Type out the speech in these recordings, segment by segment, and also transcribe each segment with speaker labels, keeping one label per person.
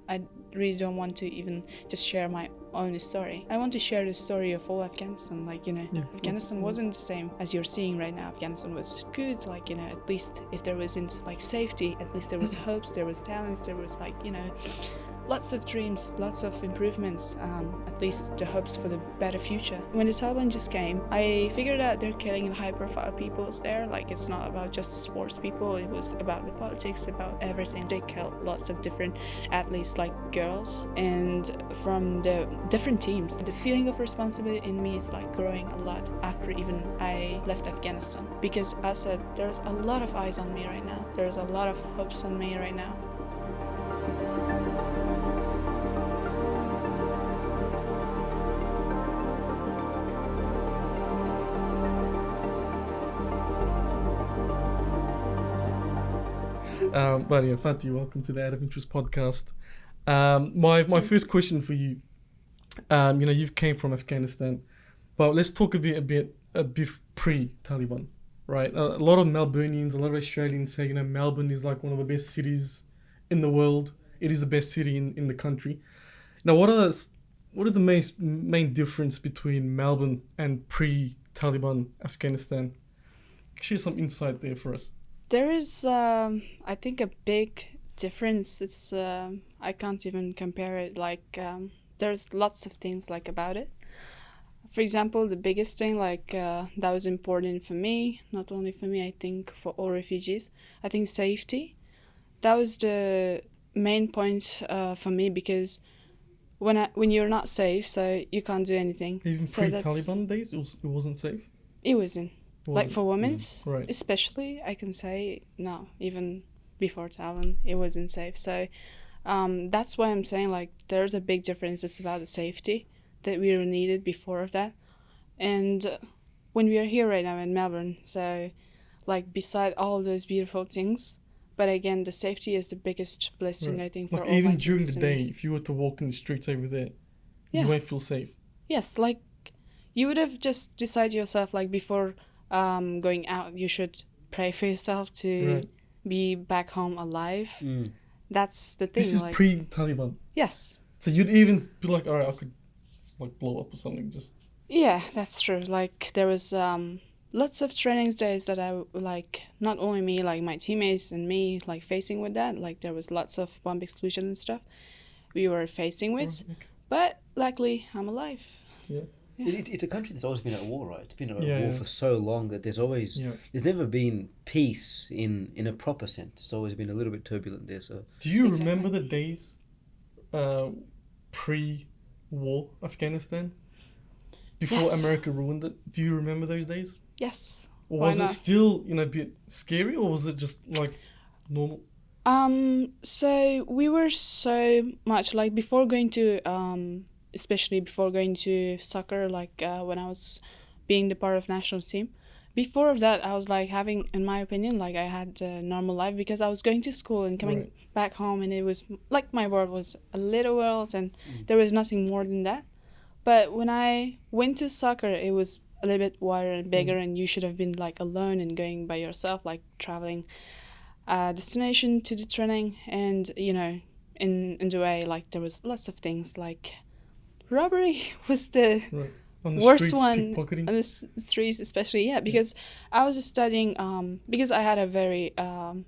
Speaker 1: I really don't want to even just share my own story. I want to share the story of all Afghanistan. Afghanistan wasn't the same as you're seeing right now. Afghanistan was good, at least if there wasn't safety, at least there was hopes, there was talents, there was lots of dreams, lots of improvements, at least the hopes for the better future. When the Taliban just came, I figured out they're killing high-profile people there. It's not about just sports people, it was about the politics, about everything. They killed lots of different athletes, like girls, and from the different teams. The feeling of responsibility in me is growing a lot after even I left Afghanistan. Because as I said, there's a lot of eyes on me right now. There's a lot of hopes on me right now.
Speaker 2: But yeah, Fatih, welcome to the Out of Interest podcast. My first question for you, you've came from Afghanistan, but let's talk a bit pre-Taliban, right? A lot of Melburnians, a lot of Australians say, Melbourne is one of the best cities in the world. It is the best city in the country. Now, what are the main difference between Melbourne and pre-Taliban Afghanistan? Share some insight there for us.
Speaker 1: There is, I think, a big difference. It's I can't even compare it. There's lots of things about it. For example, the biggest thing that was important for me, not only for me, I think for all refugees, I think safety. That was the main point for me, because when you're not safe, so you can't do anything.
Speaker 2: Even pre-Taliban days, it wasn't safe?
Speaker 1: It wasn't. For women,
Speaker 2: right.
Speaker 1: Especially, I can say, no, even before Taliban, it wasn't safe. So that's why I'm saying, there's a big difference. It's about the safety that we needed before of that. And when we are here right now in Melbourne, so, beside all those beautiful things, but again, the safety is the biggest blessing, right. I think, for all
Speaker 2: even during the day, if you were to walk in the streets over there, you won't feel safe.
Speaker 1: Yes, you would have just decided yourself, before going out, you should pray for yourself to be back home alive. That's the thing.
Speaker 2: This is pre-Taliban.
Speaker 1: Yes.
Speaker 2: So you'd even be all right, I could blow up or something. Just
Speaker 1: yeah, that's true. There was lots of trainings days that I not only me, my teammates and me facing with that. There was lots of bomb explosion and stuff we were facing with, but luckily I'm alive.
Speaker 2: Yeah.
Speaker 3: It's a country that's always been at war, right? It's been at war for so long that there's never been peace in a proper sense. It's always been a little bit turbulent there. So
Speaker 2: do you remember the days pre-war Afghanistan? Before America ruined it? Do you remember those days?
Speaker 1: Yes.
Speaker 2: Or was it still, a bit scary, or was it just normal?
Speaker 1: So we were so much before going to especially before going to soccer, when I was being the part of national team. Before of that, I was having, in my opinion, I had a normal life, because I was going to school and coming back home, and it was my world was a little world, and there was nothing more than that. But when I went to soccer, it was a little bit wider and bigger, and you should have been alone and going by yourself, traveling destination to the training, and in the way there was lots of things robbery was the worst one on the streets, especially, because I was studying, because I had a very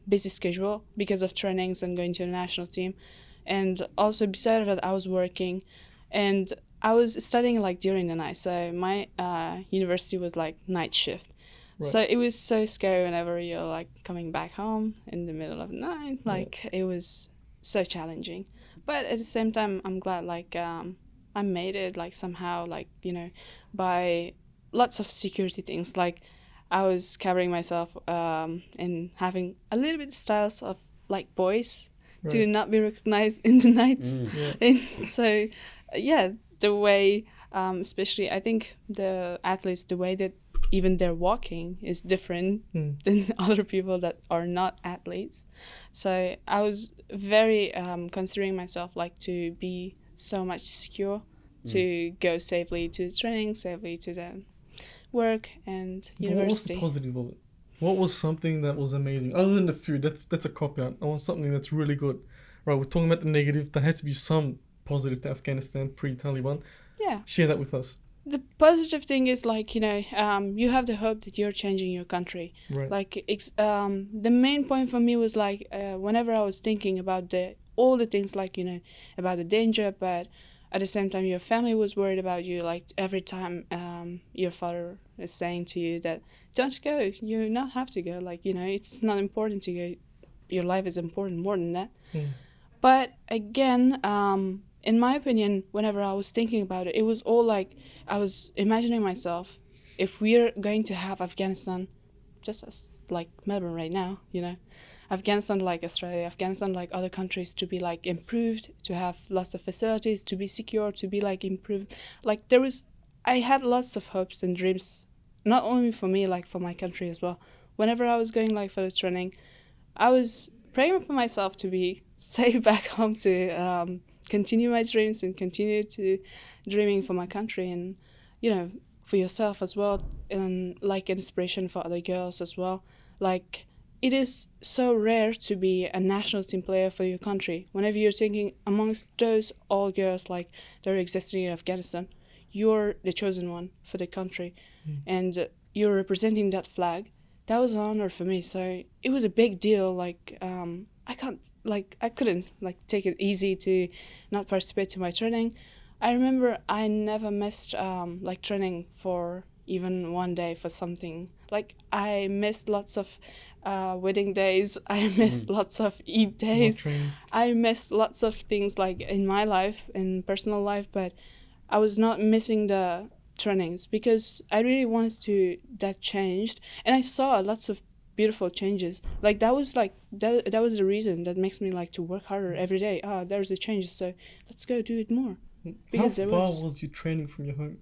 Speaker 1: busy schedule because of trainings and going to the national team, and also beside that I was working, and I was studying during the night, so my university was night shift. So it was so scary whenever you're coming back home in the middle of the night. It was so challenging, but at the same time I'm glad I made it somehow, by lots of security things. I was covering myself and having a little bit styles of boys to not be recognized in the nights. And so the way especially I think the athletes, the way that even they're walking is different than other people that are not athletes. So I was very considering myself to be so much secure to go safely to the training, safely to the work and university.
Speaker 2: What was the positive of it? What was something that was amazing? Other than the food, that's a cop-out. I want something that's really good, right, we're talking about the negative. There has to be some positive to Afghanistan pre-Taliban.
Speaker 1: Yeah.
Speaker 2: Share that with us.
Speaker 1: The positive thing is like, you have the hope that you're changing your country.
Speaker 2: Right.
Speaker 1: Like the main point for me was like whenever I was thinking about all the things like, about the danger, but at the same time your family was worried about you. Like every time your father is saying to you that don't go, you not have to go. Like, it's not important to go. Your life is important more than that. But again, in my opinion, whenever I was thinking about it, it was all like I was imagining myself if we're going to have Afghanistan just as like Melbourne right now, Afghanistan like Australia, Afghanistan like other countries to be like improved, to have lots of facilities, to be secure, to be like improved. Like I had lots of hopes and dreams, not only for me, like for my country as well. Whenever I was going like for the training, I was praying for myself to be safe back home to continue my dreams and continue to dreaming for my country and, for yourself as well, and like inspiration for other girls as well. Like it is so rare to be a national team player for your country. Whenever you're thinking amongst those all girls like that are existing in Afghanistan, you're the chosen one for the country and you're representing that flag. That was an honor for me. So it was a big deal. Like I couldn't like take it easy to not participate to my training. I remember I never missed like training for even one day for something. Like I missed lots of wedding days. I missed lots of Eid days. I missed lots of things like in my life, in personal life, but I was not missing the trainings because I really wanted to that changed, and I saw lots of beautiful changes. Like that was the reason that makes me like to work harder every day. There's a change, so let's go do it more.
Speaker 2: Because how far was your training from your home?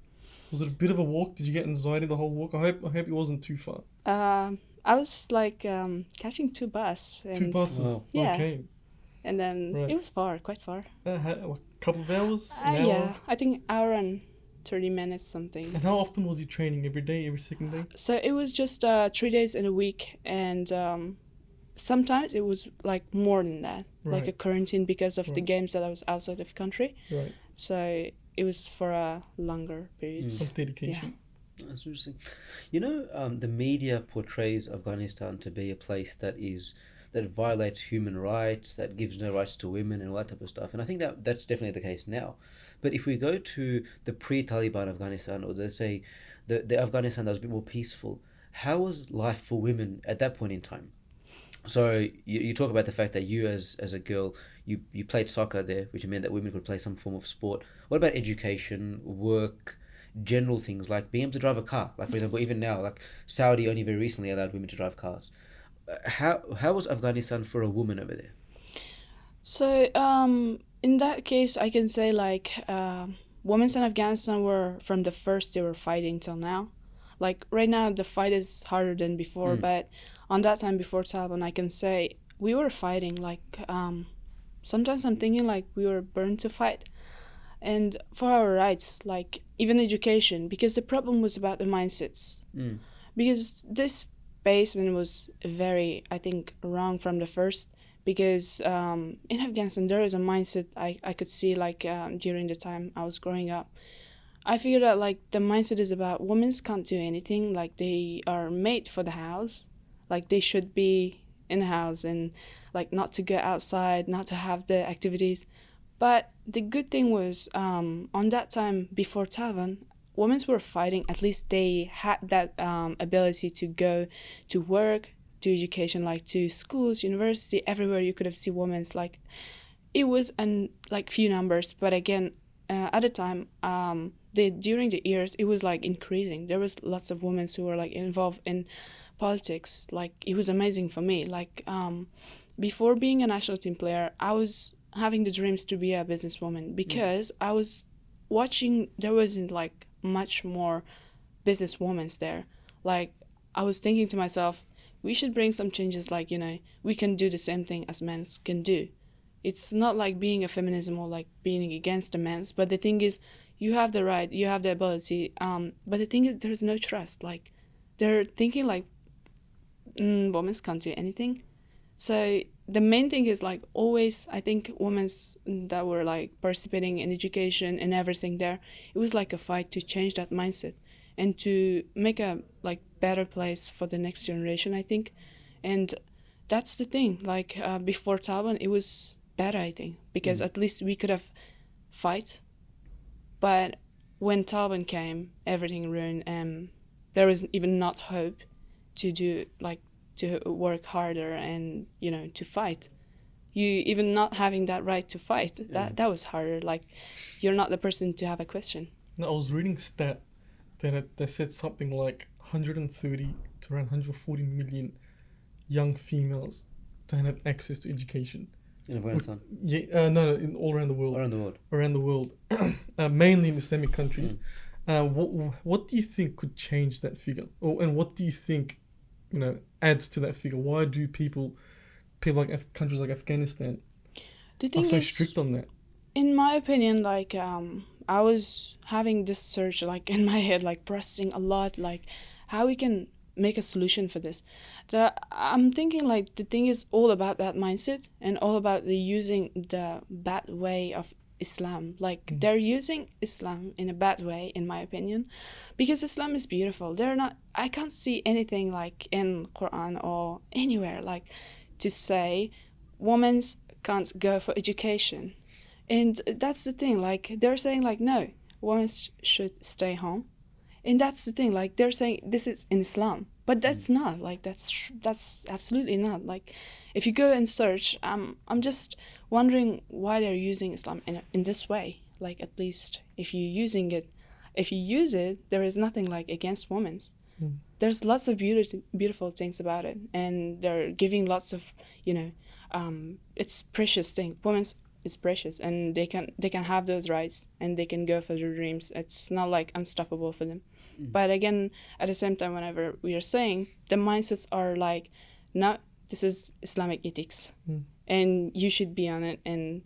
Speaker 2: Was it a bit of a walk? Did you get anxiety the whole walk? I hope it wasn't too far.
Speaker 1: I was like catching 2 buses.
Speaker 2: Two buses. Wow.
Speaker 1: Yeah.
Speaker 2: Okay.
Speaker 1: And then it was far, quite far.
Speaker 2: A couple of hours?
Speaker 1: Yeah, I think hour and 30 minutes something.
Speaker 2: And how often was you training? Every day, every second day?
Speaker 1: So it was just 3 days in a week, and sometimes it was like more than that, like a quarantine because of the games that I was outside of country.
Speaker 2: Right.
Speaker 1: So it was for a longer period.
Speaker 2: Some dedication.
Speaker 3: Yeah. That's interesting. The media portrays Afghanistan to be a place that violates human rights, that gives no rights to women and all that type of stuff. And I think that's definitely the case now. But if we go to the pre-Taliban Afghanistan, or let's say the Afghanistan that was a bit more peaceful, how was life for women at that point in time? So you talk about the fact that you as a girl, you played soccer there, which meant that women could play some form of sport. What about education, work, general things like being able to drive a car? Like for example, even now, like Saudi only very recently allowed women to drive cars. How was Afghanistan for a woman over there?
Speaker 1: So in that case, I can say like women in Afghanistan were from the first they were fighting till now. Like right now the fight is harder than before, but on that time before Taliban, I can say we were fighting. Like sometimes I'm thinking like we were born to fight, and for our rights, like even education, because the problem was about the mindsets. Because this basement was very, I think, wrong from the first. Because in Afghanistan there is a mindset I could see like during the time I was growing up. I figured out like the mindset is about women can't do anything. Like they are made for the house. Like they should be in the house and like not to go outside, not to have the activities. But the good thing was on that time before Taliban, women were fighting. At least they had that ability to go to work, to education, like to schools, university, everywhere you could have seen women. Like it was like few numbers, but again, at the time, during the years, it was like increasing. There was lots of women who were like involved in politics. Like it was amazing for me. Like before being a national team player, I was having the dreams to be a businesswoman because I was watching. There wasn't like much more businesswomen there. Like I was thinking to myself, we should bring some changes. Like we can do the same thing as men can do. It's not like being a feminism or like being against the men's, but the thing is, you have the right, you have the ability. But the thing is, there's no trust. Like they're thinking like women can't do anything. So the main thing is like always I think women that were like participating in education and everything there, it was like a fight to change that mindset and to make a like better place for the next generation, I think. And that's the thing, like before Taliban it was better, I think, because at least we could have fight. But when Taliban came, everything ruined, and there was even not hope to do like to work harder and to fight. You even not having that right to fight, that was harder. Like you're not the person to have a question.
Speaker 2: No, I was reading a stat that said something like 130 to around 140 million young females don't have access to education.
Speaker 3: In Afghanistan?
Speaker 2: No, in all around the world.
Speaker 3: Around the world.
Speaker 2: Mainly in Islamic countries. What do you think could change that figure? And what do you think, adds to that figure? Why do people like countries like Afghanistan are so strict on that?
Speaker 1: In my opinion, like I was having this search like in my head, like processing a lot, like how we can make a solution for this. That I'm thinking like the thing is all about that mindset and all about the using the bad way of Islam. Like they're using Islam in a bad way, in my opinion, because Islam is beautiful. I can't see anything like in Quran or anywhere like to say women can't go for education. And that's the thing, like they're saying like no, women should stay home. And that's the thing, like they're saying this is in Islam, but that's not, like that's absolutely not. Like if you go and search, I'm just wondering why they're using Islam in this way. Like at least if you use it, there is nothing like against women. There's lots of beautiful things about it, and they're giving lots of it's precious thing. Women's is precious, and they can have those rights, and they can go for their dreams. It's not like unstoppable for them. But again, at the same time, whenever we are saying the mindsets are like, no, this is Islamic ethics, and you should be on it, and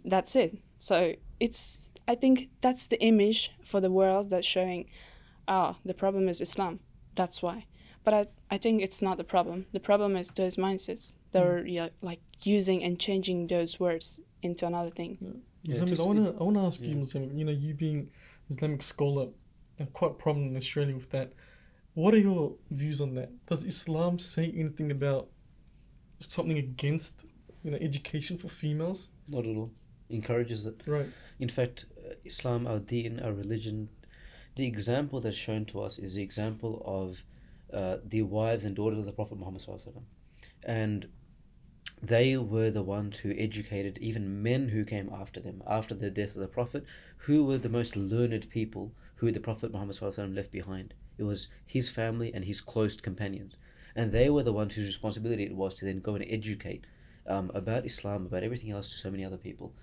Speaker 1: that's it. So I think that's the image for the world that's showing, the problem is Islam. That's why. But I think it's not the problem. The problem is those mindsets. They're like using and changing those words into another thing.
Speaker 2: Zamil, I want to ask you, Zamil, you being Islamic scholar and quite prominent in Australia with that, what are your views on that? Does Islam say anything about something against education for females?
Speaker 3: Not at all. Encourages it.
Speaker 2: Right.
Speaker 3: In fact, Islam, our deen, our religion, the example that's shown to us is the example of the wives and daughters of the Prophet Muhammad ﷺ. And they were the ones who educated even men who came after them, after the death of the Prophet, who were the most learned people who the Prophet Muhammad ﷺ left behind. It was his family and his close companions. And they were the ones whose responsibility it was to then go and educate about Islam, about everything else to so many other people.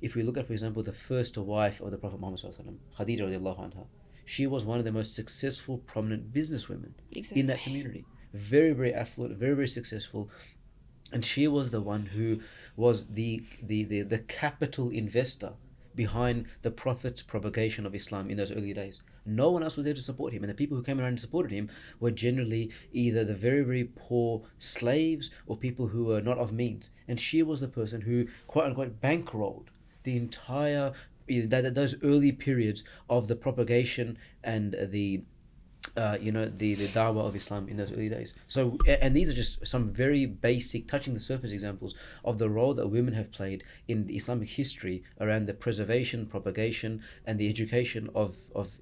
Speaker 3: If we look at, for example, the first wife of the Prophet Muhammad ﷺ, Khadija radiallahu anha, she was one of the most successful, prominent businesswomen in that community. Very, very affluent, very, very successful. And she was the one who was the capital investor behind the Prophet's propagation of Islam in those early days. No one else was there to support him. And the people who came around and supported him were generally either the very, very poor slaves or people who were not of means. And she was the person who, quote unquote, bankrolled the entire those early periods of the propagation and the dawah of Islam in those early days. So, and these are just some very basic, touching the surface examples of the role that women have played in Islamic history around the preservation, propagation, and the education of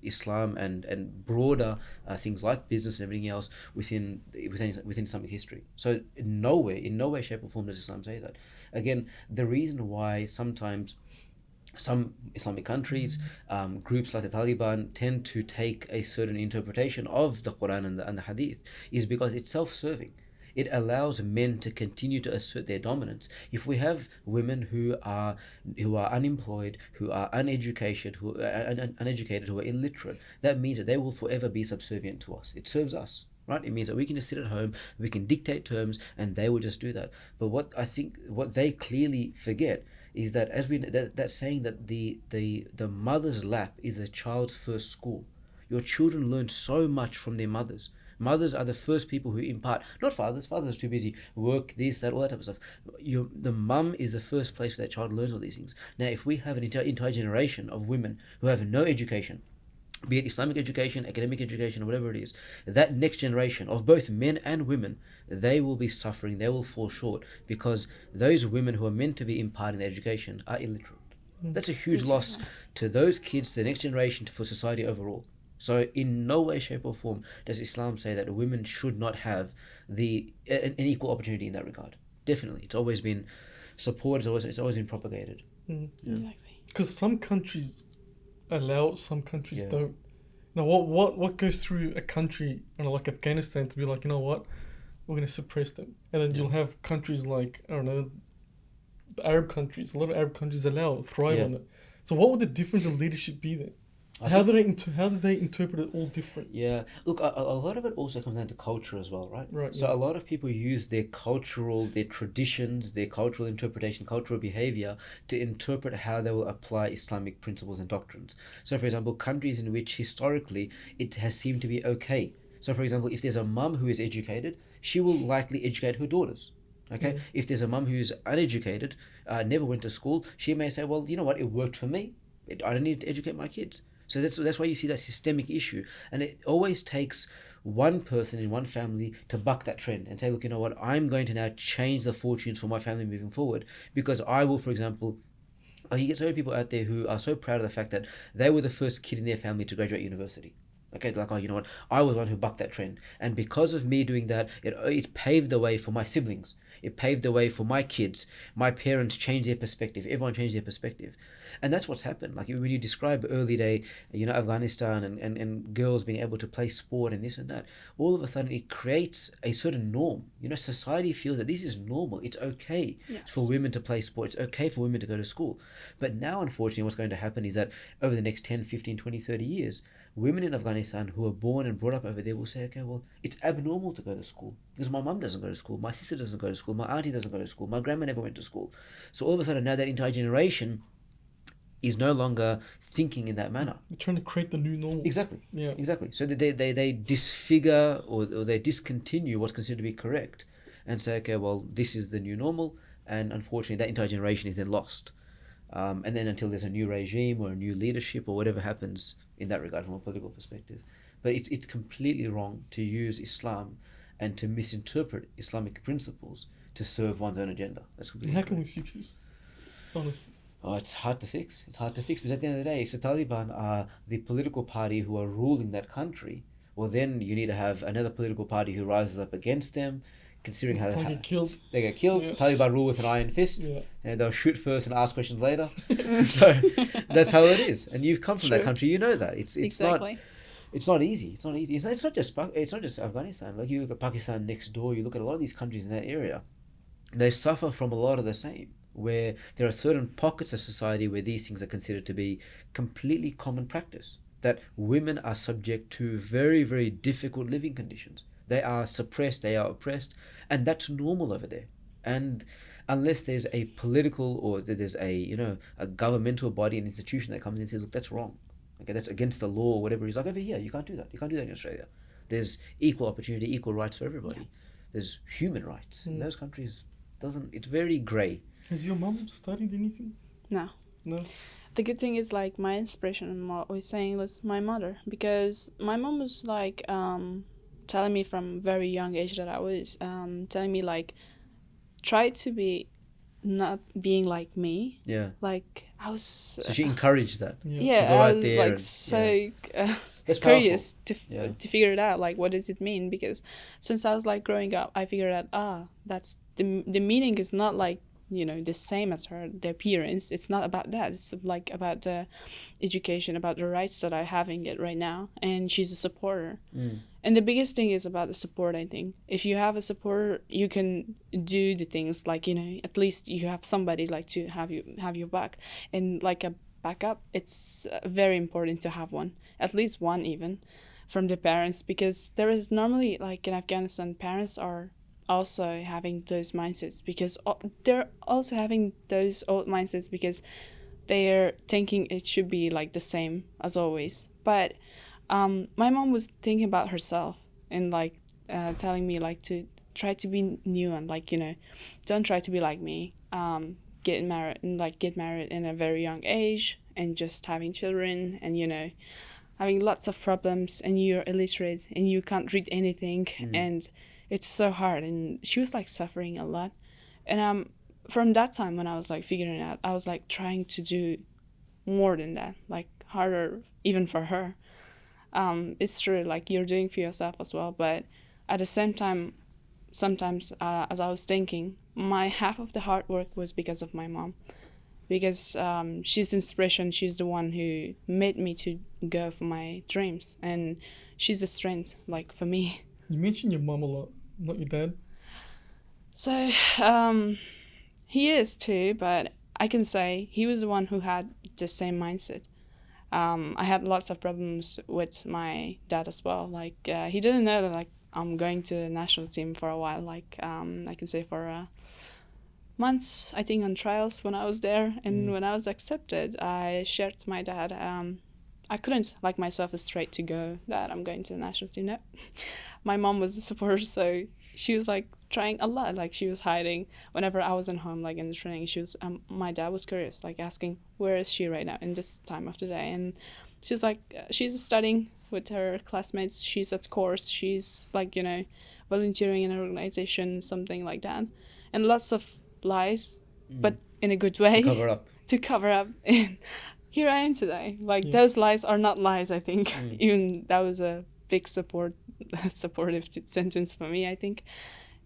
Speaker 3: Islam and broader things like business and everything else within Islamic history. So, in no way, shape, or form does Islam say that. Again, the reason why sometimes some Islamic countries, groups like the Taliban, tend to take a certain interpretation of the Quran and the Hadith is because it's self-serving. It allows men to continue to assert their dominance. If we have women who are unemployed, who are uneducated, who are illiterate, that means that they will forever be subservient to us. It serves us. Right? It means that we can just sit at home, we can dictate terms, and they will just do that. But what they clearly forget is that that's saying that the mother's lap is a child's first school. Your children learn so much from their mothers. Mothers are the first people who impart, not fathers. Fathers are too busy, work, this, that, all that type of stuff. The mum is the first place where that child learns all these things. Now, if we have an entire generation of women who have no education, be it Islamic education, academic education, or whatever it is, that next generation of both men and women, they will be suffering, they will fall short, because those women who are meant to be imparting the education are illiterate. That's a huge loss to those kids, to the next generation, for society overall. So in no way, shape or form does Islam say that women should not have an equal opportunity in that regard. Definitely. It's always been supported, it's always been propagated.
Speaker 1: Exactly.
Speaker 2: Because some countries allow, some countries don't. Now, what goes through a country, like Afghanistan, to be like, you know what, we're going to suppress them, and then you'll have countries like, I don't know, the Arab countries. A lot of Arab countries thrive on it. So, what would the difference in leadership be then? How do they interpret it all different?
Speaker 3: Yeah, look, a lot of it also comes down to culture as well, right?
Speaker 2: Right.
Speaker 3: So a lot of people use their traditions, their cultural interpretation, cultural behavior to interpret how they will apply Islamic principles and doctrines. So, for example, countries in which historically it has seemed to be okay. So, for example, if there's a mum who is educated, she will likely educate her daughters. Okay, if there's a mum who's uneducated, never went to school, she may say, well, you know what, it worked for me. I don't need to educate my kids. So that's why you see that systemic issue. And it always takes one person in one family to buck that trend and say, look, you know what, I'm going to now change the fortunes for my family moving forward, because I will, for example, you get so many people out there who are so proud of the fact that they were the first kid in their family to graduate university. Okay, like, oh, you know what, I was the one who bucked that trend. And because of me doing that, it paved the way for my siblings. It paved the way for my kids. My parents changed their perspective. Everyone changed their perspective. And that's what's happened. Like when you describe early day, Afghanistan and girls being able to play sport and this and that, all of a sudden it creates a certain norm. Society feels that this is normal. It's okay for women to play sport. It's okay for women to go to school. But now, unfortunately, what's going to happen is that over the next 10, 15, 20, 30 years, women in Afghanistan who are born and brought up over there will say, okay, well, it's abnormal to go to school because my mum doesn't go to school, my sister doesn't go to school, my auntie doesn't go to school, my grandma never went to school. So all of a sudden now that entire generation is no longer thinking in that manner.
Speaker 2: They're trying to create the new normal.
Speaker 3: Exactly.
Speaker 2: Yeah.
Speaker 3: Exactly. So they disfigure or they discontinue what's considered to be correct and say, okay, well, this is the new normal, and unfortunately that entire generation is then lost. And then until there's a new regime or a new leadership or whatever happens in that regard from a political perspective. But it's completely wrong to use Islam and to misinterpret Islamic principles to serve one's own agenda. That's completely
Speaker 2: How can we fix this? Honestly.
Speaker 3: Oh, it's hard to fix. It's hard to fix because at the end of the day, if the Taliban are the political party who are ruling that country, well, then you need to have another political party who rises up against them, considering how
Speaker 2: They get killed.
Speaker 3: They get killed.
Speaker 2: Yeah.
Speaker 3: Taliban rule with an iron fist,
Speaker 2: Yeah.
Speaker 3: and they'll shoot first and ask questions later. So that's how it is. And you've come from that country, you know that it's
Speaker 1: Exactly.
Speaker 3: It's not easy. It's not easy. It's not just Afghanistan. Like you look at Pakistan next door, you look at a lot of these countries in that area, they suffer from a lot of the same. Where there are certain pockets of society where these things are considered to be completely common practice. That women are subject to very, very difficult living conditions. They are suppressed, they are oppressed, and that's normal over there. And unless there's a political or there's a governmental body, an institution that comes in and says, look, that's wrong. Okay, that's against the law or whatever it is. Like over here, you can't do that. You can't do that in Australia. There's equal opportunity, equal rights for everybody. There's human rights. In those countries, it's very grey.
Speaker 2: Has your mum studied anything?
Speaker 1: No. The good thing is, like, my inspiration in what I was saying was my mother, because my mom was like telling me from very young age that I was telling me, like, try to be not being like me.
Speaker 3: Yeah.
Speaker 1: Like, I was
Speaker 3: So she encouraged that.
Speaker 1: yeah,
Speaker 3: go
Speaker 1: I
Speaker 3: out
Speaker 1: was
Speaker 3: there
Speaker 1: like
Speaker 3: and-
Speaker 1: so
Speaker 3: That's
Speaker 1: curious to
Speaker 3: Yeah.
Speaker 1: to figure it out, like, what does it mean? Because since I was like growing up, I figured out that's the meaning is not like the same as her, the appearance. It's not about that. It's like about the education, about the rights that I having it right now, and she's a supporter. And the biggest thing is about the support. I think if you have a supporter, you can do the things, like, at least you have somebody like to have your back, and like a backup. It's very important to have one, at least one, even from the parents, because there is normally, like in Afghanistan, parents are also having those mindsets, because they're also having those old mindsets because they're thinking it should be like the same as always. But my mom was thinking about herself, and like telling me like to try to be new and like, you know, don't try to be like me. Get married in a very young age and just having children and, you know, having lots of problems and you're illiterate and you can't read anything and it's so hard. And she was like suffering a lot. And from that time when I was like figuring it out, I was like trying to do more than that, like harder even for her. It's true, like you're doing for yourself as well, but at the same time, sometimes as I was thinking, my half of the hard work was because of my mom, because she's inspiration. She's the one who made me to go for my dreams, and she's a strength like for me.
Speaker 2: You mentioned your mom a lot, not your dad.
Speaker 1: So he is too, but I can say he was the one who had the same mindset. I had lots of problems with my dad as well. Like he didn't know that like I'm going to the national team for a while. Like I can say for months, I think on trials when I was there, and when I was accepted, I shared to my dad. I couldn't like myself straight to go that I'm going to the national team. No, my mom was a supporter, so she was like trying a lot. Like she was hiding whenever I wasn't home, like in the training. She was my dad was curious, like asking where is she right now in this time of the day, and she's like she's studying with her classmates. She's at course. She's like, you know, volunteering in an organization, something like that, and lots of lies, but in a good way. To cover up. And here I am today. Like those lies are not lies. I think even that was a big supportive sentence for me, I think.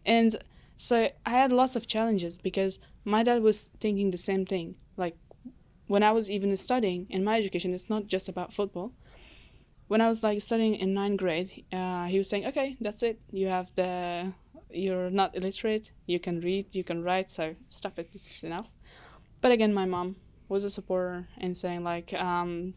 Speaker 1: And so I had lots of challenges because my dad was thinking the same thing. Like when I was even studying in my education, it's not just about football. When I was like studying in 9th grade, he was saying, okay, that's it. You're not illiterate. You can read, you can write, so stop it. It's enough. But again, my mom was a supporter and saying like,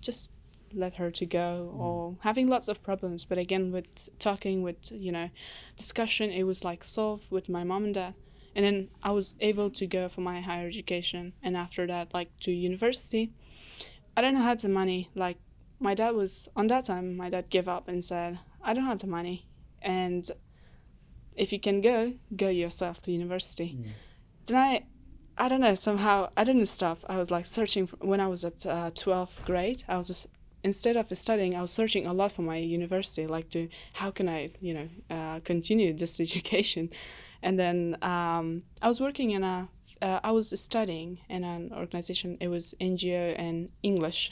Speaker 1: just let her to go, or having lots of problems. But again, with talking, with, you know, discussion, it was like solved with my mom and dad. And then I was able to go for my higher education. And after that, like to university, I didn't have the money. Like my dad was, on that time, my dad gave up and said, I don't have the money. And if you can go yourself to university. Then I don't know, somehow I didn't stop. I was like searching when I was at 12th grade. I was just, instead of studying, I was searching a lot for my university, like to how can I, you know, continue this education. And then I was working in I was studying in an organization. It was NGO and English,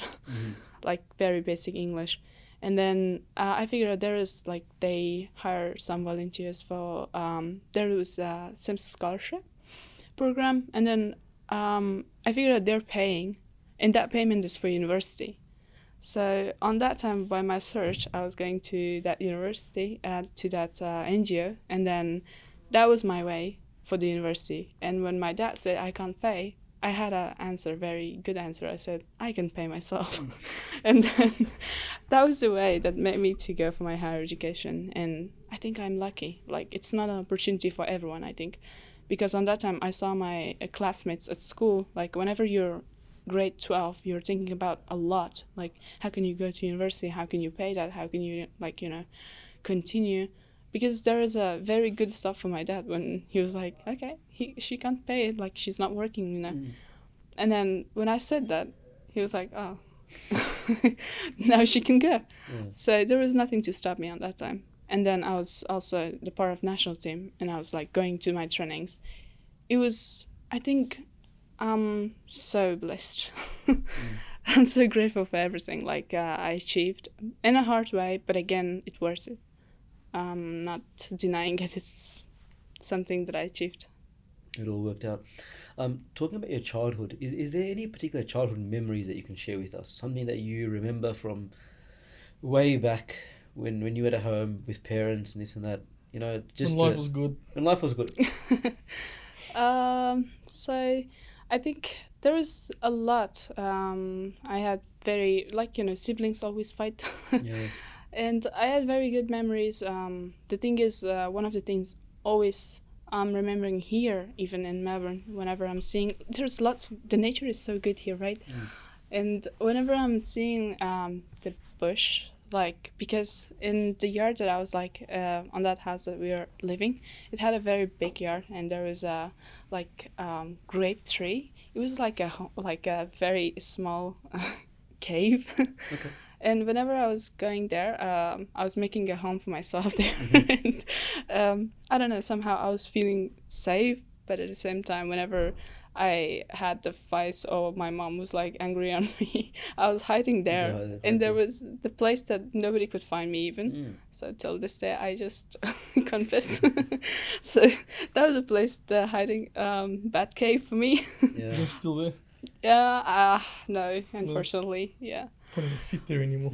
Speaker 1: like very basic English. And then I figured out there is like they hire some volunteers for there was some scholarship program, and then I figured out they're paying, and that payment is for university. So on that time, by my search, I was going to that university, to that NGO, and then that was my way for the university. And when my dad said I can't pay, I had an answer, very good answer. I said, I can pay myself. And then that was the way that made me to go for my higher education. And I think I'm lucky. Like, it's not an opportunity for everyone, I think. Because on that time, I saw my classmates at school, like, whenever you're grade 12, you're thinking about a lot. Like, how can you go to university? How can you pay that? How can you, like, you know, continue? Because there is a very good stuff for my dad when he was like, okay, she can't pay it, like she's not working, you know. And then when I said that, he was like, oh, now she can go. So there was nothing to stop me on that time. And then I was also the part of national team, and I was like going to my trainings. It was, I think, I'm so blessed. I'm so grateful for everything like I achieved in a hard way, but again, it worth it. Not denying it. It's something that I achieved.
Speaker 3: It all worked out. Talking about your childhood, is there any particular childhood memories that you can share with us? Something that you remember from way back when you were at home with parents and this and that? You know, just
Speaker 2: when life was good.
Speaker 3: When life was good.
Speaker 1: So I think there was a lot. I had very, like, you know, siblings always fight.
Speaker 3: Yeah.
Speaker 1: And I had very good memories. The thing is, one of the things always I'm remembering here, even in Melbourne, whenever I'm seeing, there's lots, the nature is so good here, right? And whenever I'm seeing the bush, like, because in the yard that I was like on that house that we were living, it had a very big yard, and there was a like grape tree. It was like like a very small cave.
Speaker 3: Okay.
Speaker 1: And whenever I was going there, I was making a home for myself there. And I don't know, somehow I was feeling safe, but at the same time, whenever I had the fights or my mom was like angry on me, I was hiding there.
Speaker 3: Yeah,
Speaker 1: And there
Speaker 3: okay.
Speaker 1: was the place that nobody could find me even.
Speaker 3: Mm.
Speaker 1: So till this day, I just confess. So that was a place, the hiding bat cave for me.
Speaker 3: Yeah.
Speaker 2: You're still there.
Speaker 1: Yeah, no, unfortunately, yeah.
Speaker 2: Probably don't fit there anymore.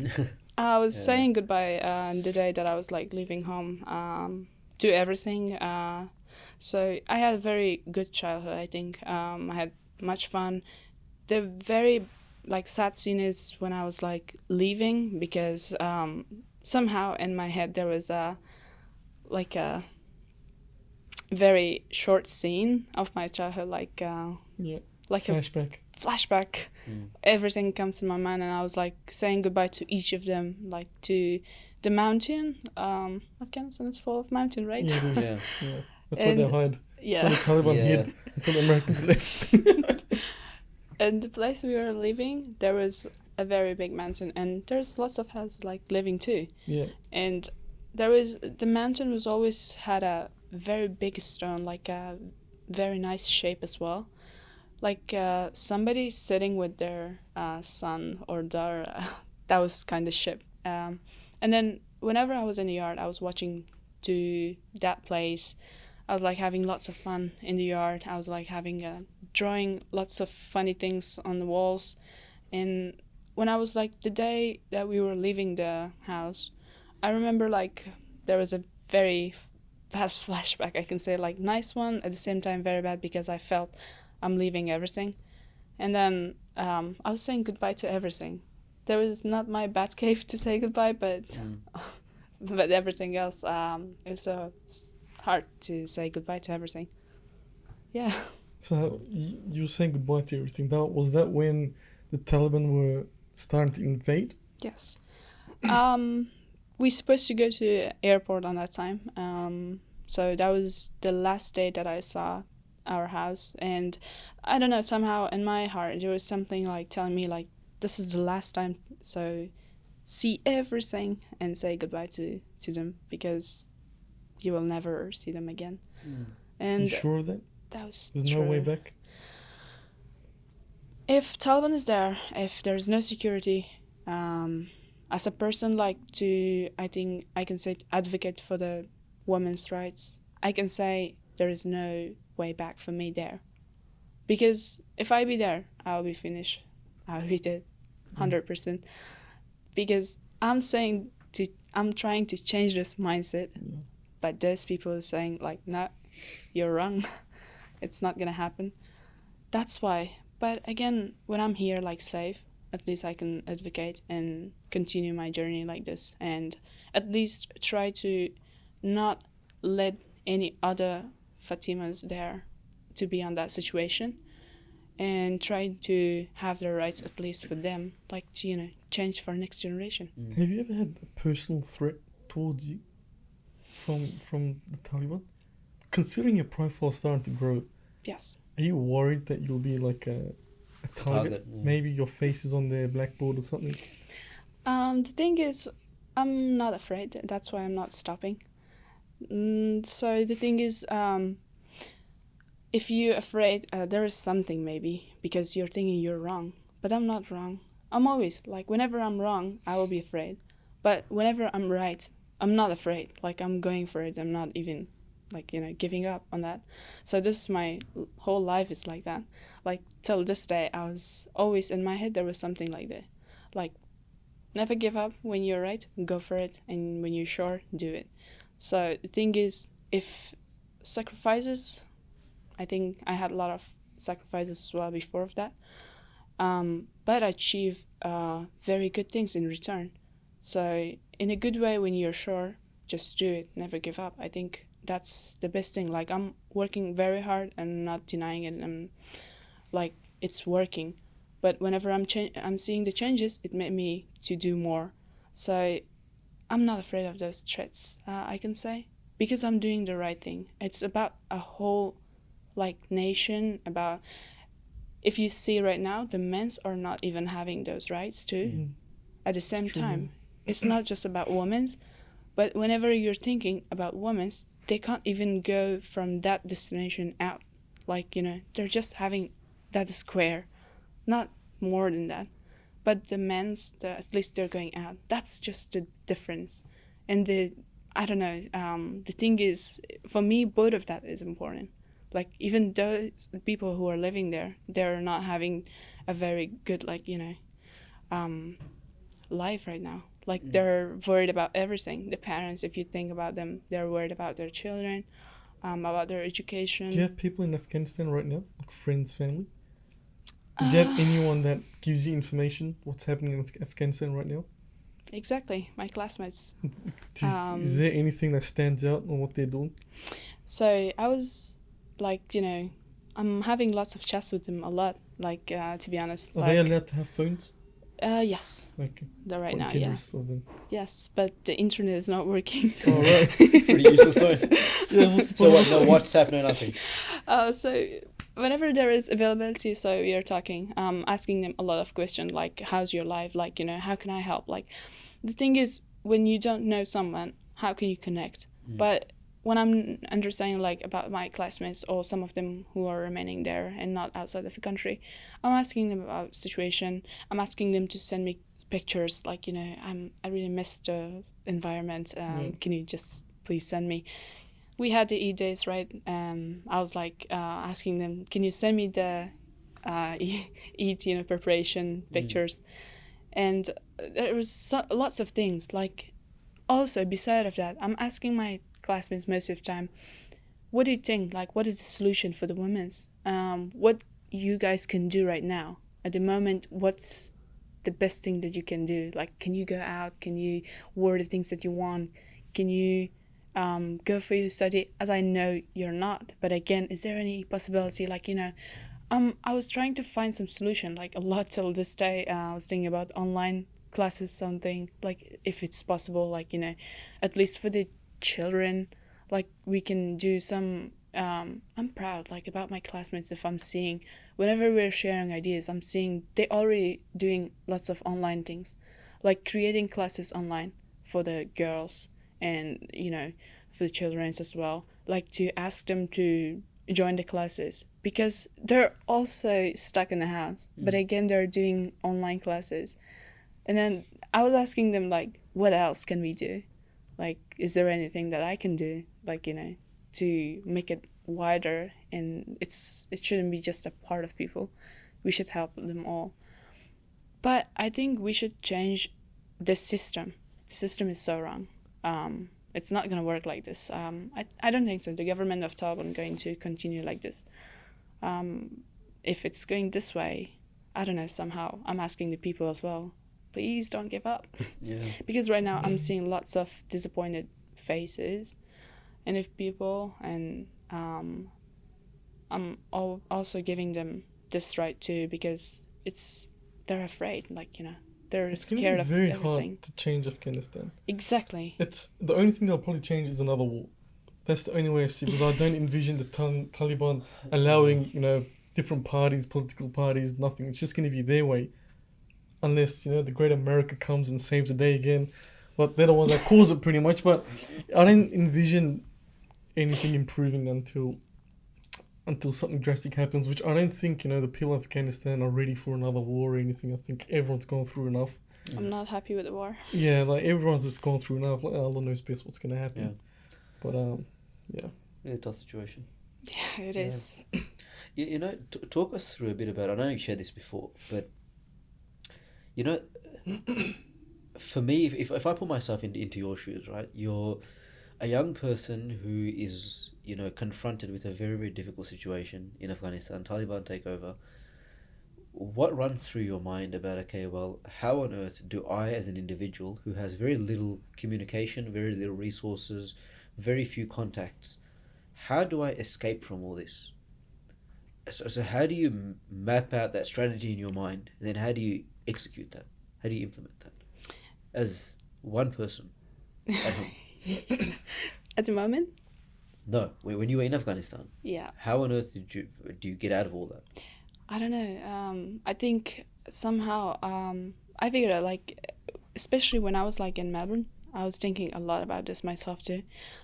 Speaker 1: I was
Speaker 3: Yeah.
Speaker 1: saying goodbye the day that I was like leaving home to everything. So I had a very good childhood, I think. I had much fun. The very like sad scene is when I was like leaving, because somehow in my head there was a like a very short scene of my childhood, like
Speaker 2: Yeah.
Speaker 1: like a
Speaker 2: Flashback.
Speaker 1: flashback.
Speaker 3: Mm.
Speaker 1: Everything comes to my mind, and I was like saying goodbye to each of them, like to the mountain. Afghanistan is full of mountain, right?
Speaker 2: Yeah, it is.
Speaker 3: Yeah.
Speaker 2: Yeah. That's why they
Speaker 1: And-
Speaker 2: hide.
Speaker 1: Yeah.
Speaker 2: So the Taliban
Speaker 3: Yeah.
Speaker 2: hid until the Americans left.
Speaker 1: And the place we were living, there was a very big mountain, and there's lots of houses like living too.
Speaker 2: Yeah.
Speaker 1: And there was, the mountain was always had a very big stone, like a very nice shape as well, like somebody sitting with their son or daughter. That was kind of shape. And then whenever I was in the yard, I was watching to that place. I was like having lots of fun in the yard. I was like having drawing lots of funny things on the walls. And when I was like the day that we were leaving the house, I remember like there was a very bad flashback. I can say like nice one, at the same time very bad, because I felt I'm leaving everything. And then I was saying goodbye to everything. There was not my bat cave to say goodbye, but
Speaker 3: Mm.
Speaker 1: but everything else, it was so hard to say goodbye to everything. Yeah.
Speaker 2: So you were saying goodbye to everything. Was that when the Taliban were starting to invade?
Speaker 1: Yes. We supposed to go to airport on that time. So that was the last day that I saw our house, and I don't know, somehow in my heart there was something like telling me like this is the last time, so see everything and say goodbye to them, because you will never see them again.
Speaker 3: Mm.
Speaker 1: And
Speaker 2: You sure of that?
Speaker 1: that was
Speaker 2: There's
Speaker 1: true.
Speaker 2: no way back?
Speaker 1: If Taliban is there, if there's no security, as a person like to, I think I can say advocate for the women's rights, I can say there is no way back for me there. Because if I be there, I'll be finished. I'll be dead, 100%. Because I'm trying to change this mindset, but those people are saying like, no, you're wrong. It's not gonna happen. That's why. But again, when I'm here like safe, at least I can advocate and continue my journey like this, and at least try to not let any other Fatimas there to be on that situation, and try to have the rights at least for them, like to change for next generation.
Speaker 2: Have you ever had a personal threat towards you from the Taliban? Considering your profile starting to grow,
Speaker 1: Yes.
Speaker 2: are you worried that you'll be like a target?
Speaker 3: Target, yeah.
Speaker 2: Maybe your face is on their blackboard or something?
Speaker 1: The thing is, I'm not afraid. That's why I'm not stopping. So the thing is, if you're afraid, there is something maybe, because you're thinking you're wrong. But I'm not wrong. I'm always, like, whenever I'm wrong, I will be afraid. But whenever I'm right, I'm not afraid. Like, I'm going for it. I'm not even, like, giving up on that. So this is my whole life is like that. Like, till this day, I was always, in my head, there was something like that. Like, never give up. When you're right, go for it. And when you're sure, do it. So the thing is, if sacrifices, I think I had a lot of sacrifices as well before of that. But I achieved very good things in return. So in a good way, when you're sure, just do it. Never give up. I think that's the best thing. Like, I'm working very hard and not denying it. And like, it's working. But whenever I'm seeing the changes, it made me to do more. So I'm not afraid of those threats, I can say, because I'm doing the right thing. It's about a whole nation. About, if you see right now, the men's are not even having those rights too.
Speaker 2: Mm.
Speaker 1: At the same
Speaker 2: True.
Speaker 1: time, it's not just about women's, but whenever you're thinking about women's, they can't even go from that destination out. They're just having that square, not more than that. But the men's, at least they're going out. That's just the difference. And I don't know, the thing is, for me, both of that is important. Even those people who are living there, they're not having a very good, life right now. They're worried about everything. The parents, if you think about them, they're worried about their children, about their education.
Speaker 2: Do you have people in Afghanistan right now, like friends, family? Do you have anyone that gives you information what's happening in Afghanistan right now?
Speaker 1: Exactly, my classmates.
Speaker 2: Is there anything that stands out on what they're doing?
Speaker 1: So I was I'm having lots of chats with them a lot. To be honest.
Speaker 2: Are they allowed to have phones?
Speaker 1: Yes.
Speaker 2: Okay.
Speaker 1: They're right now, yeah.
Speaker 2: Generous of them.
Speaker 1: Yes, but the internet is not working.
Speaker 2: Oh, right.
Speaker 3: Pretty useless phone.
Speaker 2: Yeah, what's the
Speaker 3: So
Speaker 2: point?
Speaker 3: what, no WhatsApp, no nothing.
Speaker 1: So whenever there is availability, so we are talking, asking them a lot of questions, like, how's your life? How can I help? The thing is, when you don't know someone, how can you connect? But when I'm understanding, about my classmates or some of them who are remaining there and not outside of the country, I'm asking them about situation. I'm asking them to send me pictures, I really miss the environment. Can you just please send me? We had the Eid days, right? I was asking them, can you send me the Eid, preparation pictures? And there was lots of things. Also, beside of that, I'm asking my classmates most of the time, what do you think? What is the solution for the women's? What you guys can do right now? At the moment, what's the best thing that you can do? Can you go out? Can you wear the things that you want? Can you go for your study? As I know you're not. But again, is there any possibility? I was trying to find some solution, a lot till this day. I was thinking about online classes, something, if it's possible, at least for the children, we can do some. I'm proud, about my classmates. If I'm seeing, whenever we're sharing ideas, I'm seeing they already doing lots of online things, creating classes online for the girls and for the children as well, to ask them to join the classes, because they're also stuck in the house. But again, they're doing online classes. And then I was asking them, what else can we do? Is there anything that I can do, to make it wider? And it shouldn't be just a part of people. We should help them all. But I think we should change the system. The system is so wrong. It's not going to work like this. I don't think so. The government of Taliban going to continue like this. If it's going this way, I don't know, somehow I'm asking the people as well, please don't give up.
Speaker 3: Yeah.
Speaker 1: Because right now I'm seeing lots of disappointed faces and if people, and I'm also giving them this right too, because they're afraid, they're scared of
Speaker 2: very
Speaker 1: everything.
Speaker 2: hard to change Afghanistan.
Speaker 1: Exactly.
Speaker 2: It's the only thing they'll probably change is another war. That's the only way I see, because I don't envision the Taliban allowing different parties, political parties, nothing. It's just going to be their way, unless the Great America comes and saves the day again. But they're the ones that cause it pretty much. But I don't envision anything improving until something drastic happens, which I don't think the people of Afghanistan are ready for another war or anything. I think everyone's gone through enough.
Speaker 1: I'm not happy with the war.
Speaker 2: Yeah, everyone's just gone through enough. Allah knows best what's going to happen.
Speaker 3: Yeah.
Speaker 2: But yeah.
Speaker 3: Really tough situation.
Speaker 1: Yeah, it is.
Speaker 3: Talk us through a bit about, I know you shared this before, but for me, if I put myself into your shoes, right, you're a young person who is confronted with a very, very difficult situation in Afghanistan, Taliban takeover. What runs through your mind about, okay, well, how on earth do I, as an individual who has very little communication, very little resources, very few contacts, how do I escape from all this? So how do you map out that strategy in your mind, and then how do you execute that? How do you implement that? As One person at home.
Speaker 1: At the moment,
Speaker 3: No, when you were in Afghanistan,
Speaker 1: yeah,
Speaker 3: how on earth do you get out of all that?
Speaker 1: I don't know. I think somehow I figured out, like, especially when I was like in Melbourne, I was thinking a lot about this myself too,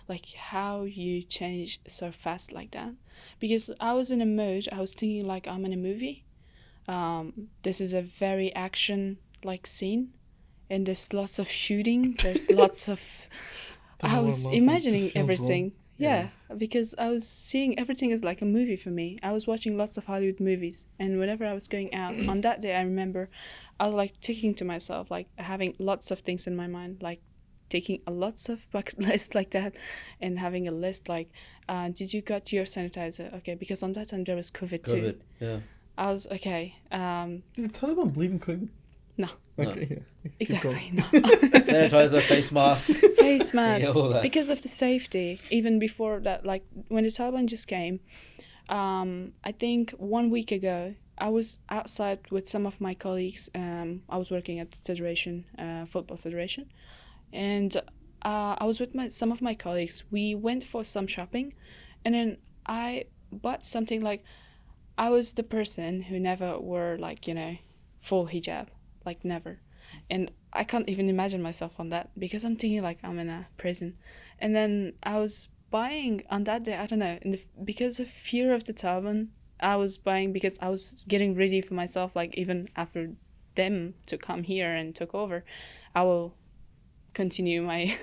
Speaker 1: like how you change so fast like that. Because I was in a mood, I was thinking like I'm in a movie. This is a very action like scene, and there's lots of shooting. There's lots of.
Speaker 2: Don't
Speaker 1: I
Speaker 2: know what
Speaker 1: was
Speaker 2: I'm laughing, it just
Speaker 1: imagining
Speaker 2: sounds wrong.
Speaker 1: everything.
Speaker 3: Yeah.
Speaker 1: Yeah, because I was seeing everything as like a movie for me. I was watching lots of Hollywood movies, and whenever I was going out on that day, I remember I was like thinking to myself, like having lots of things in my mind, like taking a lots of bucket list like that, and having a list like, did you got your sanitizer? Okay, because on that time there was COVID too.
Speaker 3: COVID, yeah.
Speaker 1: I was okay.
Speaker 2: Did the Taliban believe in COVID?
Speaker 1: No.
Speaker 2: Okay, yeah. Keep going.
Speaker 1: Exactly, no.
Speaker 3: Sanitizer, face mask.
Speaker 1: Face mask,
Speaker 3: all that.
Speaker 1: because of the safety. Even before that, like when the Taliban just came, I think 1 week ago, I was outside with some of my colleagues. I was working at the Federation, Football Federation, and I was with some of my colleagues. We went for some shopping, and then I bought something like, I was the person who never wore like, full hijab, like never. And I can't even imagine myself on that, because I'm thinking like I'm in a prison. And then I was buying on that day, I don't know, because of fear of the Taliban, I was buying because I was getting ready for myself, like even after them to come here and took over, I will continue my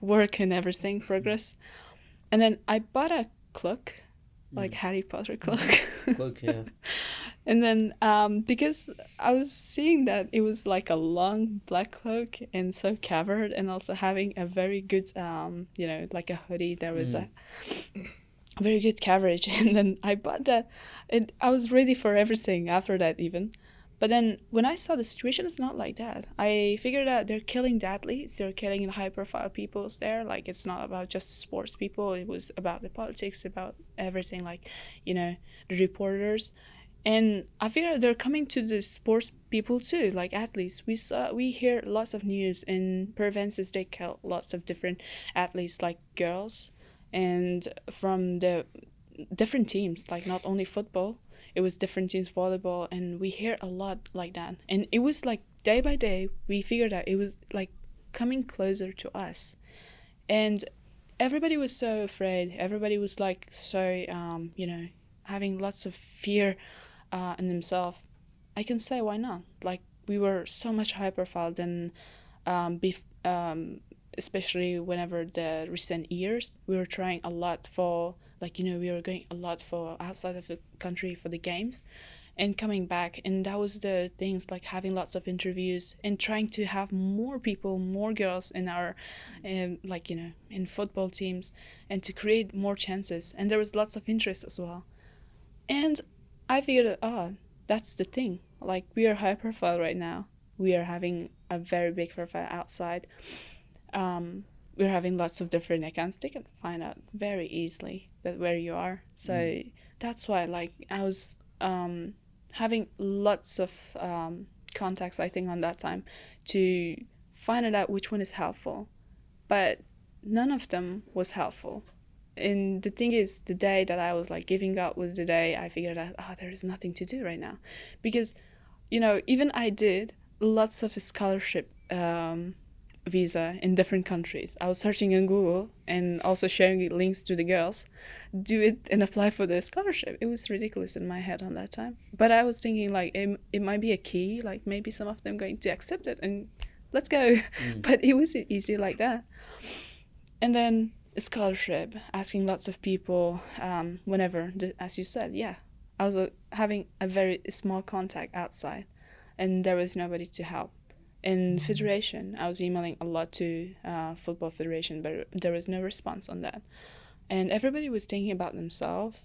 Speaker 1: work and everything, progress. And then I bought a cloak, like Harry Potter cloak.
Speaker 3: Cloak, yeah.
Speaker 1: And then because I was seeing that it was like a long black cloak and so covered, and also having a very good, like a hoodie, there was a very good coverage. And then I bought that, and I was ready for everything after that even. But then when I saw the situation is not like that, I figured out they're killing the athletes, they're killing the high-profile peoples there. Like, it's not about just sports people. It was about the politics, about everything, like, the reporters. And I figured out they're coming to the sports people too, like athletes. We hear lots of news in provinces. They kill lots of different athletes, like girls, and from the different teams, like not only football. It was different teams, volleyball, and we hear a lot like that. And it was like day by day, we figured out it was like coming closer to us. And everybody was so afraid. Everybody was like so, having lots of fear in themselves. I can say, why not? Like, we were so much higher profile than, especially whenever the recent years, we were trying a lot for, like, we were going a lot for outside of the country for the games and coming back. And that was the things, like having lots of interviews and trying to have more people, more girls in our, in football teams, and to create more chances. And there was lots of interest as well. And I figured, that's the thing. Like, we are high profile right now. We are having a very big profile outside. We're having lots of different accounts. They can find out very easily that where you are. So that's why, like, I was having lots of contacts, I think, on that time to find out which one is helpful. But none of them was helpful. And the thing is, the day that I was like giving up was the day I figured out, there is nothing to do right now. Because, even I did lots of scholarship visa in different countries. I was searching in Google and also sharing links to the girls, do it and apply for the scholarship. It was ridiculous in my head on that time. But I was thinking, like, it might be a key, like maybe some of them going to accept it and let's go. But it wasn't easy like that. And then a scholarship, asking lots of people, whenever, as you said, I was having a very small contact outside and there was nobody to help. In Federation, I was emailing a lot to Football Federation, but there was no response on that. And everybody was thinking about themselves,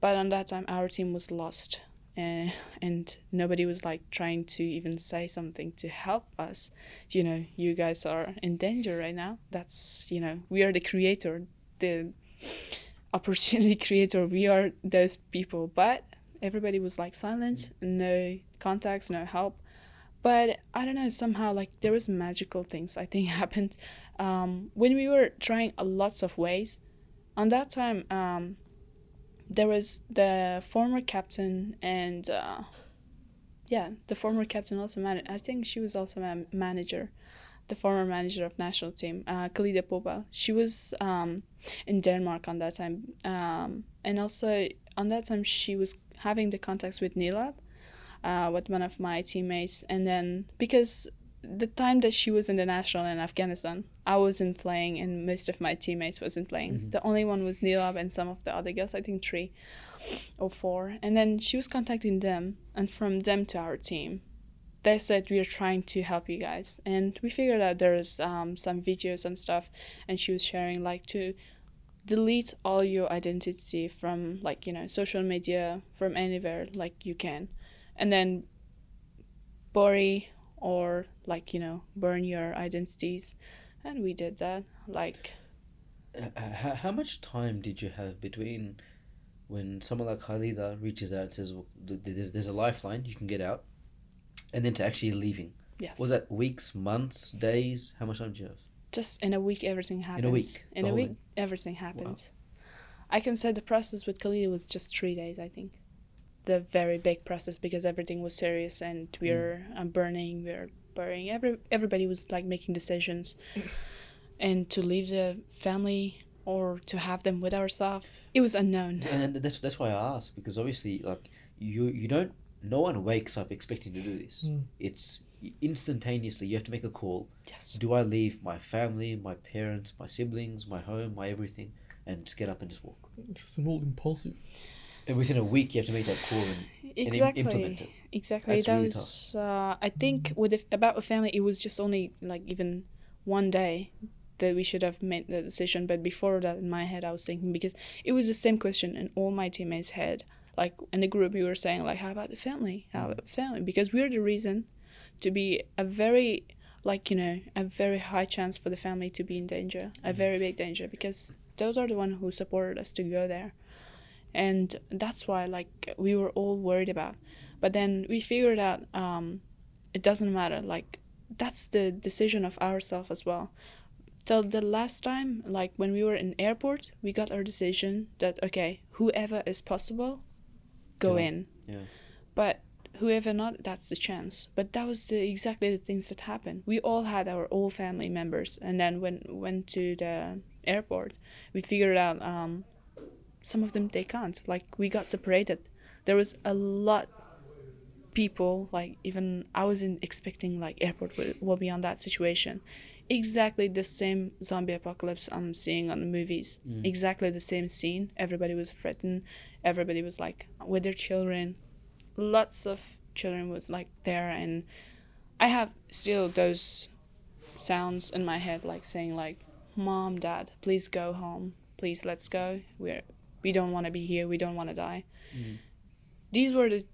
Speaker 1: but on that time, our team was lost. And nobody was like trying to even say something to help us. You guys are in danger right now. That's, we are the creator, the opportunity creator. We are those people. But everybody was like silent, no contacts, no help. But I don't know, somehow like there was magical things I think happened when we were trying lots of ways. On that time, there was the former captain and yeah, the former captain also I think she was also a manager, the former manager of national team, Khalida Popa. She was in Denmark on that time, and also on that time she was having the contacts with Nilab, with one of my teammates. And then because the time that she was in the national in Afghanistan, I wasn't playing and most of my teammates wasn't playing.
Speaker 3: Mm-hmm.
Speaker 1: The only one was Nilab and some of the other girls, I think 3 or 4. And then she was contacting them, and from them to our team, they said, we are trying to help you guys. And we figured out there was some videos and stuff, and she was sharing like to delete all your identity from like, you know, social media, from anywhere like you can, and then bury or like, you know, burn your identities. And we did that. Like,
Speaker 3: How much time did you have between when someone like Khalida reaches out and says, well, there's a lifeline, you can get out, and then to actually leaving?
Speaker 1: yes,
Speaker 3: Was that weeks, months, days? How much time did you have?
Speaker 1: just in a week everything happens.
Speaker 3: In a week?
Speaker 1: In
Speaker 3: The
Speaker 1: a
Speaker 3: whole
Speaker 1: week
Speaker 3: thing?
Speaker 1: everything happens. I can say the process with Khalid was just 3 days, I think. The very big process, because everything was serious and we were burning, we were burying. Everybody was like making decisions, and to leave the family or to have them with ourselves, it was unknown.
Speaker 3: And that's why I asked, because obviously, like, you don't, no one wakes up expecting to do this. It's instantaneously, you have to make a call.
Speaker 1: Yes,
Speaker 3: Do I leave my family, my parents, my siblings, my home, my everything, and just get up and just walk?
Speaker 2: Just all impulsive.
Speaker 3: And within a week, you have to make that call and implement it.
Speaker 1: Exactly.
Speaker 3: That's
Speaker 1: That
Speaker 3: really
Speaker 1: was I think with about a family, it was just only like even one day that we should have made the decision. But before that, in my head, I was thinking, because it was the same question in all my teammates' head. Like in the group, we were saying like, how about the family? How about the family? Because we're the reason to be a very, like, you know, a very high chance for the family to be in danger, a very big danger, because those are the one who supported us to go there. And that's why like we were all worried about. But then we figured out it doesn't matter, like that's the decision of ourselves as well. Till the last time, like when we were in airport, we got our decision that okay, whoever is possible, go
Speaker 3: Yeah.
Speaker 1: in.
Speaker 3: Yeah.
Speaker 1: But whoever not, that's the chance. But that was exactly the things that happened. We all had our all family members, and then when went to the airport, we figured out some of them they can't. Like we got separated. There was a lot people, like even I wasn't expecting like airport will be on that situation. Exactly the same zombie apocalypse I'm seeing on the movies. Exactly the same scene. Everybody was threatened. Everybody was like with their children. Lots of children was like there, and I have still those sounds in my head, like saying like, "Mom, Dad, please go home. Please, let's go. We don't want to be here. We don't want to die." These were the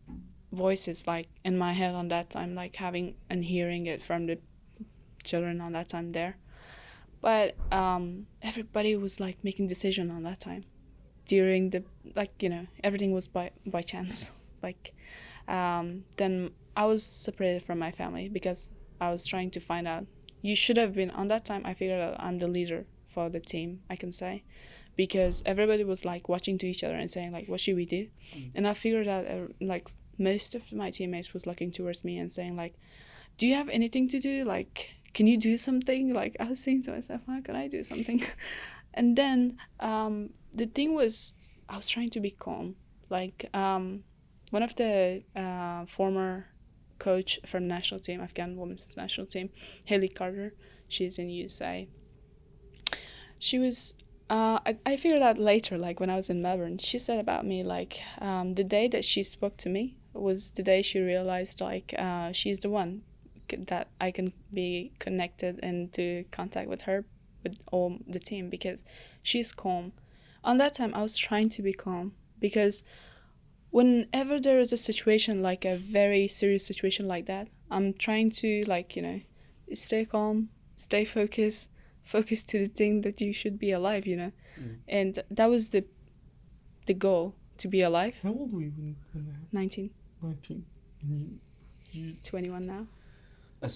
Speaker 1: voices like in my head on that time, like having and hearing it from the children on that time there. But everybody was like making decision on that time during the, like, you know, everything was by chance. Like then I was separated from my family because I was trying to find out. You should have been on that time. I figured out I'm the leader for the team, I can say, because everybody was like watching to each other and saying like, what should we do? And I figured out like most of my teammates was looking towards me and saying like, do you have anything to do? Like, can you do something? Like I was saying to myself, how can I do something? And then the thing was, I was trying to be calm. Like one of the former coach from national team, Afghan women's national team, Haley Carter, she's in USA. She was I figured out later, like when I was in Melbourne, she said about me like the day that she spoke to me was the day she realized like she's the one that I can be connected and to contact with her, with all the team, because she's calm. On that time I was trying to be calm, because whenever there is a situation like a very serious situation like that, I'm trying to, like, you know, stay calm, stay focused to the thing that you should be alive, you know. And that was the goal, to be alive.
Speaker 2: How old were you when that happened?
Speaker 1: 19.
Speaker 2: 19. And you
Speaker 1: 21 now.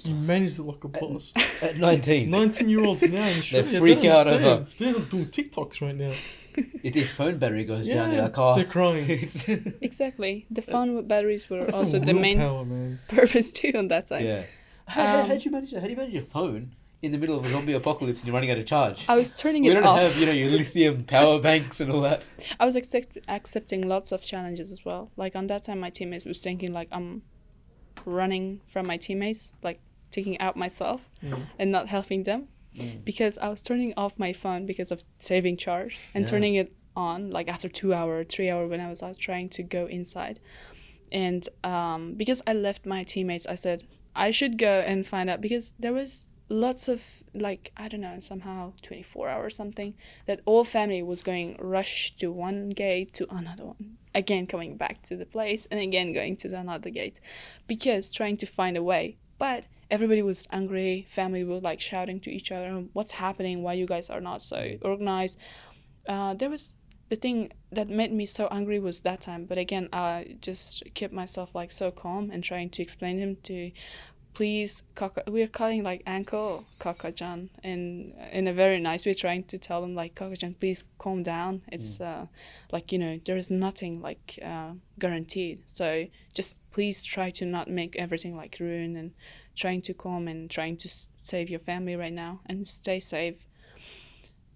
Speaker 2: You managed to lock a boss.
Speaker 3: At 19.
Speaker 2: 19-year-olds now in Australia.
Speaker 3: freak out over-
Speaker 2: They're doing TikToks right now.
Speaker 3: If their phone battery goes down,
Speaker 2: Yeah,
Speaker 3: they're like, oh.
Speaker 2: they're crying.
Speaker 1: Exactly. The phone batteries were
Speaker 2: That's
Speaker 1: also
Speaker 2: some
Speaker 1: the main
Speaker 2: willpower, man.
Speaker 1: purpose too on that time.
Speaker 3: Yeah. How'd you manage that? How do you manage your phone in the middle of a zombie apocalypse and you're running out of charge?
Speaker 1: I was turning
Speaker 3: We
Speaker 1: it
Speaker 3: don't
Speaker 1: off.
Speaker 3: have, your lithium power banks and all that.
Speaker 1: I was accepting lots of challenges as well. Like on that time, my teammates was thinking like I'm running from my teammates, like taking out myself and not helping them, because I was turning off my phone because of saving charge and turning it on like after 2 hour, 3 hour when I was out trying to go inside. And because I left my teammates, I said I should go and find out, because there was lots of like, I don't know, somehow 24 hours something, that all family was going rush to one gate to another one, again coming back to the place and again going to another gate, because trying to find a way. But everybody was angry, family were like shouting to each other, what's happening, why you guys are not so organized. There was the thing that made me so angry was that time, but again I just kept myself like so calm and trying to explain him to please, Kaka, we're calling like uncle Kaka-chan, and in a very nice way, trying to tell them like, Kaka-chan, please calm down. It's like, there is nothing like guaranteed. So just please try to not make everything like ruin, and trying to calm and trying to save your family right now and stay safe.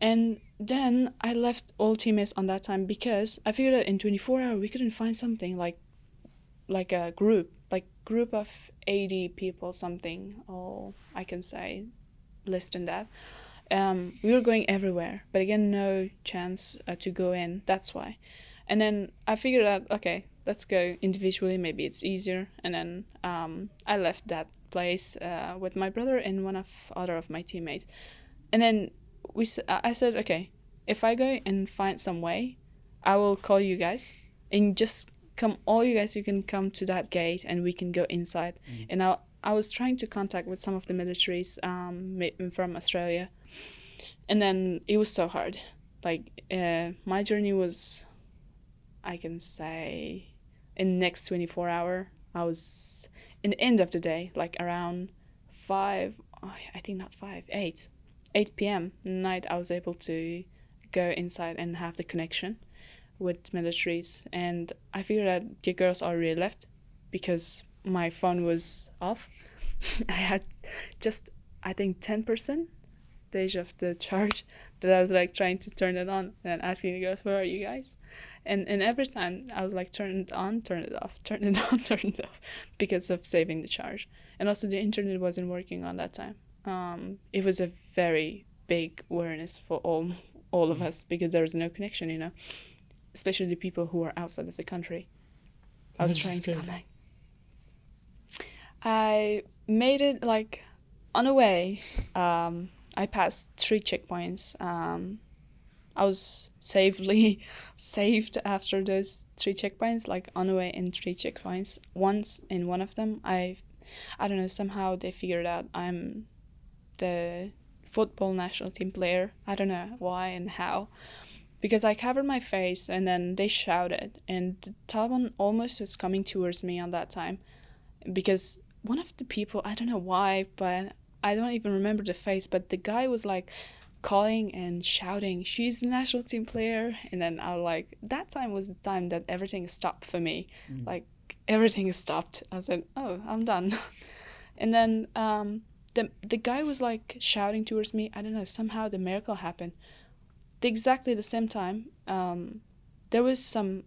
Speaker 1: And then I left all teammates on that time because I figured that in 24 hours we couldn't find something like a group of 80 people something, or I can say less than that. We were going everywhere, but again no chance to go in, that's why. And then I figured out, okay, let's go individually, maybe it's easier. And then I left that place with my brother and one of other of my teammates. And then I said, okay, if I go and find some way, I will call you guys and just come, all you guys, you can come to that gate and we can go inside. And I was trying to contact with some of the militaries from Australia, and then it was so hard. Like my journey was, I can say, in the next 24 hours, I was in the end of the day, like around 8 p.m. night, I was able to go inside and have the connection with militaries. And I figured that the girls already left because my phone was off. I had just, I think, 10% of the charge that I was like trying to turn it on and asking the girls, where are you guys? And every time I was like, turn it on, turn it off, turn it on, turn it off, because of saving the charge. And also the internet wasn't working on that time. It was a very big awareness for all of us, because there was no connection, especially the people who are outside of the country. I was trying to connect. I made it like on the way. I passed 3 checkpoints. I was saved after those 3 checkpoints, like on the way in 3 checkpoints. Once in one of them, I don't know, somehow they figured out I'm the football national team player. I don't know why and how, because I covered my face and then they shouted, and the Taliban almost was coming towards me on that time, because one of the people, I don't know why, but I don't even remember the face, but the guy was like calling and shouting, she's the national team player. And then I was like, that time was the time that everything stopped for me. Like everything stopped. I said, oh, I'm done. And then the guy was like shouting towards me. I don't know, somehow the miracle happened. Exactly the same time, there was some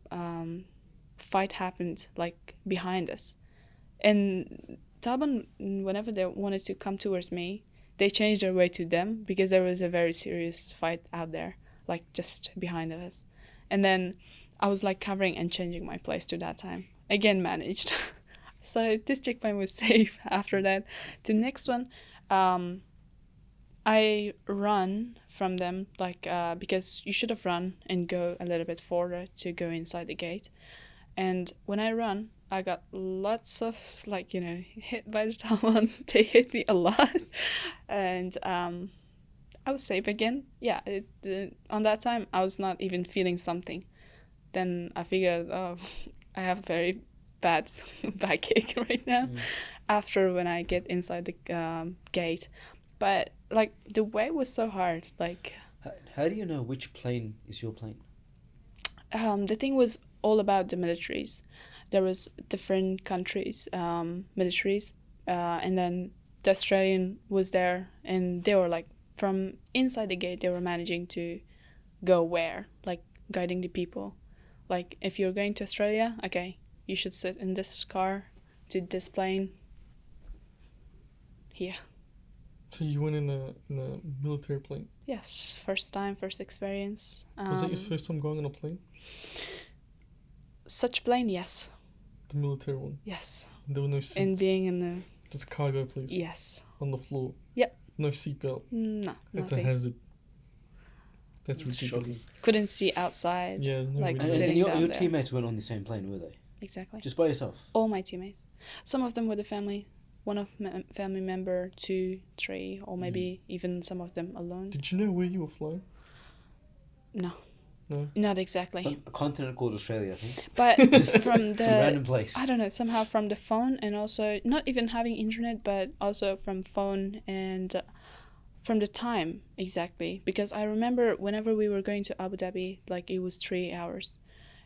Speaker 1: fight happened like behind us. And Taliban, whenever they wanted to come towards me, they changed their way to them, because there was a very serious fight out there, like just behind us. And then I was like covering and changing my place to that time. Again, managed. So this checkpoint was safe. After that, the next one, I run from them, like because you should have run and go a little bit further to go inside the gate. And when I run, I got lots of hit by the Taliban. They hit me a lot, and I was safe again. Yeah, on that time I was not even feeling something. Then I figured, oh, I have very bad backache right now after when I get inside the gate. But like the way was so hard. Like
Speaker 3: How do you know which plane is your plane?
Speaker 1: the thing was all about the militaries. There was different countries militaries, and then the Australian was there, and they were like from inside the gate. They were managing to go where, like guiding the people. Like if you're going to Australia, okay, you should sit in this car to this plane. Here.
Speaker 2: So you went in a military plane.
Speaker 1: Yes, first time, first experience.
Speaker 2: Was that your first time going on a plane?
Speaker 1: Such plane, yes.
Speaker 2: The military one.
Speaker 1: Yes.
Speaker 2: And there were no seats.
Speaker 1: And being in the
Speaker 2: Just a cargo place.
Speaker 1: yes.
Speaker 2: On the floor.
Speaker 1: Yep.
Speaker 2: No seatbelt.
Speaker 1: No,
Speaker 2: It's
Speaker 1: nothing.
Speaker 2: a hazard. That's
Speaker 3: It's
Speaker 2: ridiculous.
Speaker 1: Couldn't see outside.
Speaker 2: Yeah, no
Speaker 1: Like,
Speaker 2: reason.
Speaker 3: And
Speaker 1: sitting down
Speaker 3: your
Speaker 1: there.
Speaker 3: teammates weren't on the same plane, were they?
Speaker 1: Exactly.
Speaker 3: Just by yourself?
Speaker 1: All my teammates. Some of them were the family. One of family member, 2, 3, or maybe even some of them alone.
Speaker 2: Did you know where you were flying?
Speaker 1: No.
Speaker 2: No.
Speaker 1: Not exactly.
Speaker 3: A continent called Australia, I think.
Speaker 1: But
Speaker 3: Just
Speaker 1: from
Speaker 3: Some random
Speaker 1: the
Speaker 3: place.
Speaker 1: I don't know, somehow from the phone, and also not even having internet, but also from phone and from the time exactly, because I remember whenever we were going to Abu Dhabi, like it was 3 hours,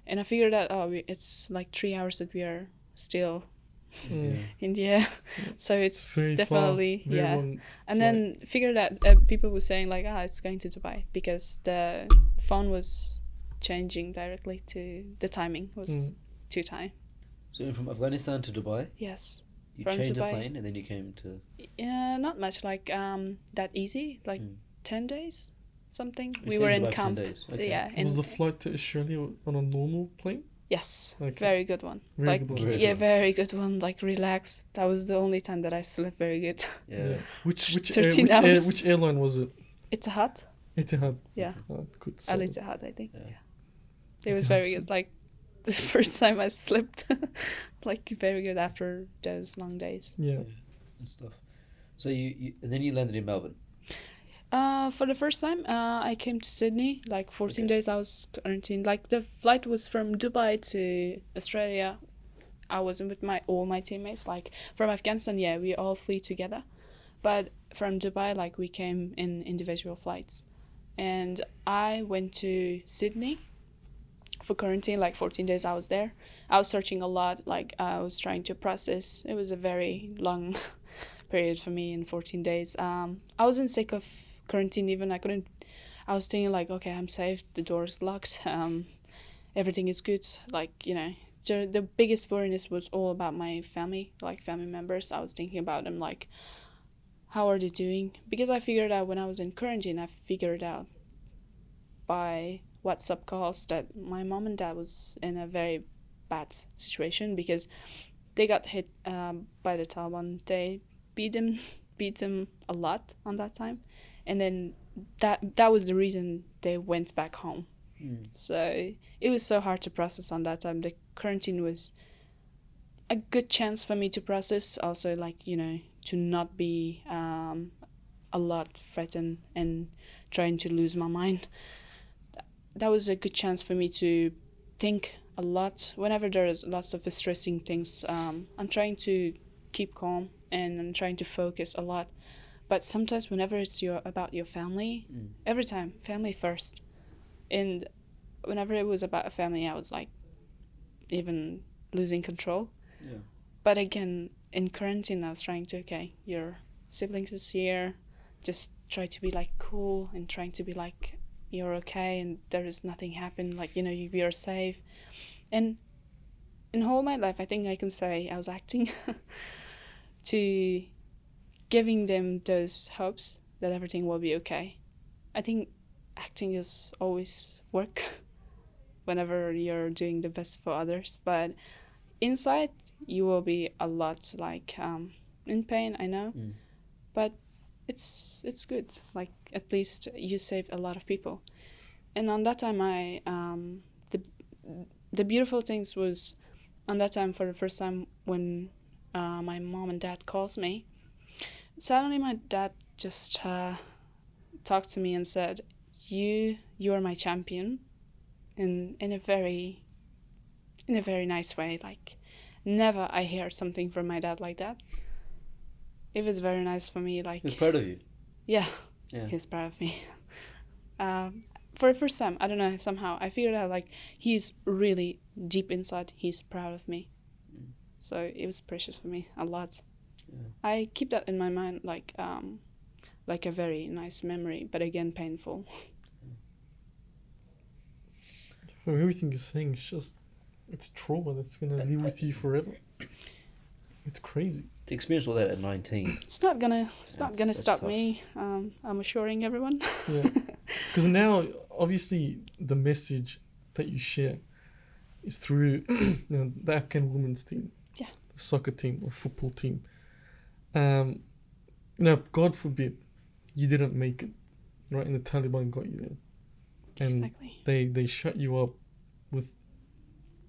Speaker 1: and I figured out it's like 3 hours that we are still
Speaker 2: Mm.
Speaker 1: in the air, so it's
Speaker 2: Very
Speaker 1: definitely
Speaker 2: far, very
Speaker 1: yeah.
Speaker 2: long
Speaker 1: And then figured out people were saying like it's going to Dubai because the phone was changing directly to the timing was
Speaker 2: Mm.
Speaker 1: 2 time.
Speaker 3: So you went from Afghanistan to Dubai.
Speaker 1: Yes.
Speaker 3: You
Speaker 1: From
Speaker 3: changed the
Speaker 1: Dubai.
Speaker 3: plane and then you came to...
Speaker 1: Yeah, not much like that easy, like
Speaker 3: Mm.
Speaker 1: 10 days something.
Speaker 3: You
Speaker 1: We
Speaker 3: stayed
Speaker 1: were
Speaker 3: in
Speaker 1: in
Speaker 3: Dubai for 10
Speaker 1: camp.
Speaker 3: days. Okay.
Speaker 1: Yeah,
Speaker 2: Was
Speaker 1: and
Speaker 2: the flight to Australia on a normal plane?
Speaker 1: yes,
Speaker 2: Okay.
Speaker 1: very good one.
Speaker 2: Very
Speaker 1: like
Speaker 2: good one.
Speaker 3: Very
Speaker 1: yeah,
Speaker 3: good.
Speaker 1: very good one. Like relax. That was the only time that I slept very good.
Speaker 3: Yeah.
Speaker 2: Which
Speaker 1: 13 hours.
Speaker 2: which airline was it?
Speaker 1: It's a hut.
Speaker 2: Etihad.
Speaker 1: Yeah,
Speaker 2: Oh, good.
Speaker 1: Al
Speaker 2: solid.
Speaker 1: Ittihad, I think.
Speaker 3: Yeah.
Speaker 1: Yeah. It was
Speaker 2: Ittihad,
Speaker 1: very
Speaker 2: so-
Speaker 1: good. Like the first time I slept, like very good after those long days.
Speaker 2: Yeah.
Speaker 3: And stuff. So and then you landed in Melbourne.
Speaker 1: For the first time, I came to Sydney. Like 14
Speaker 3: Okay.
Speaker 1: days, I was quarantined. Like the flight was from Dubai to Australia. I wasn't with all my teammates. Like from Afghanistan, yeah, we all flew together. But from Dubai, like we came in individual flights, and I went to Sydney for quarantine. Like 14 days, I was there. I was searching a lot. Like I was trying to process. It was a very long period for me in 14 days. I wasn't sick of quarantine even. I was thinking like, okay, I'm safe, the door's locked, everything is good, like, you know. The biggest worriness was all about my family, like family members. I was thinking about them, like, how are they doing? Because I figured out when I was in quarantine, I figured out by WhatsApp calls that my mom and dad was in a very bad situation because they got hit by the Taliban. They beat them a lot on that time, and then that was the reason they went back home. So it was so hard to process on that time. The quarantine was a good chance for me to process, also, like, you know, to not be a lot threatened and trying to lose my mind. That was a good chance for me to think a lot. Whenever there is lots of distressing things, I'm trying to keep calm and I'm trying to focus a lot. But sometimes whenever it's about your family, every time, family first. And whenever it was about a family, I was like even losing control.
Speaker 3: Yeah.
Speaker 1: But again, in quarantine, I was trying to, okay, your siblings is here. Just try to be like cool and trying to be like, you're okay and there is nothing happened. Like, you know, you're safe. And in whole my life, I think I can say I was acting to giving them those hopes that everything will be okay. I think acting is always work whenever you're doing the best for others, but inside you will be a lot like in pain, I know, but it's good. Like at least you saved a lot of people. And on that time, I the beautiful things was on that time for the first time when my mom and dad calls me. Suddenly, my dad just talked to me and said, "You are my champion," in a very nice way. Like, never I hear something from my dad like that. It was very nice for me. Like,
Speaker 3: He was proud of you.
Speaker 1: yeah,
Speaker 3: Yeah.
Speaker 1: he's proud of me. For the first time, I don't know, somehow I figured out like he's really deep inside, he's proud of me. So it was precious for me a lot.
Speaker 3: Yeah.
Speaker 1: I keep that in my mind like a very nice memory, but again painful.
Speaker 2: From everything you're saying, it's trauma that's gonna live with you forever. It's crazy.
Speaker 3: To experience all that at 19.
Speaker 1: It's not gonna
Speaker 3: That's
Speaker 1: stop
Speaker 3: tough.
Speaker 1: me. I'm assuring everyone.
Speaker 2: Yeah. Because now, obviously, the message that you share is through the Afghan women's team,
Speaker 1: Yeah.
Speaker 2: the soccer team or football team. God forbid you didn't make it, right? And the Taliban got you there, and
Speaker 1: Exactly.
Speaker 2: they shut you up with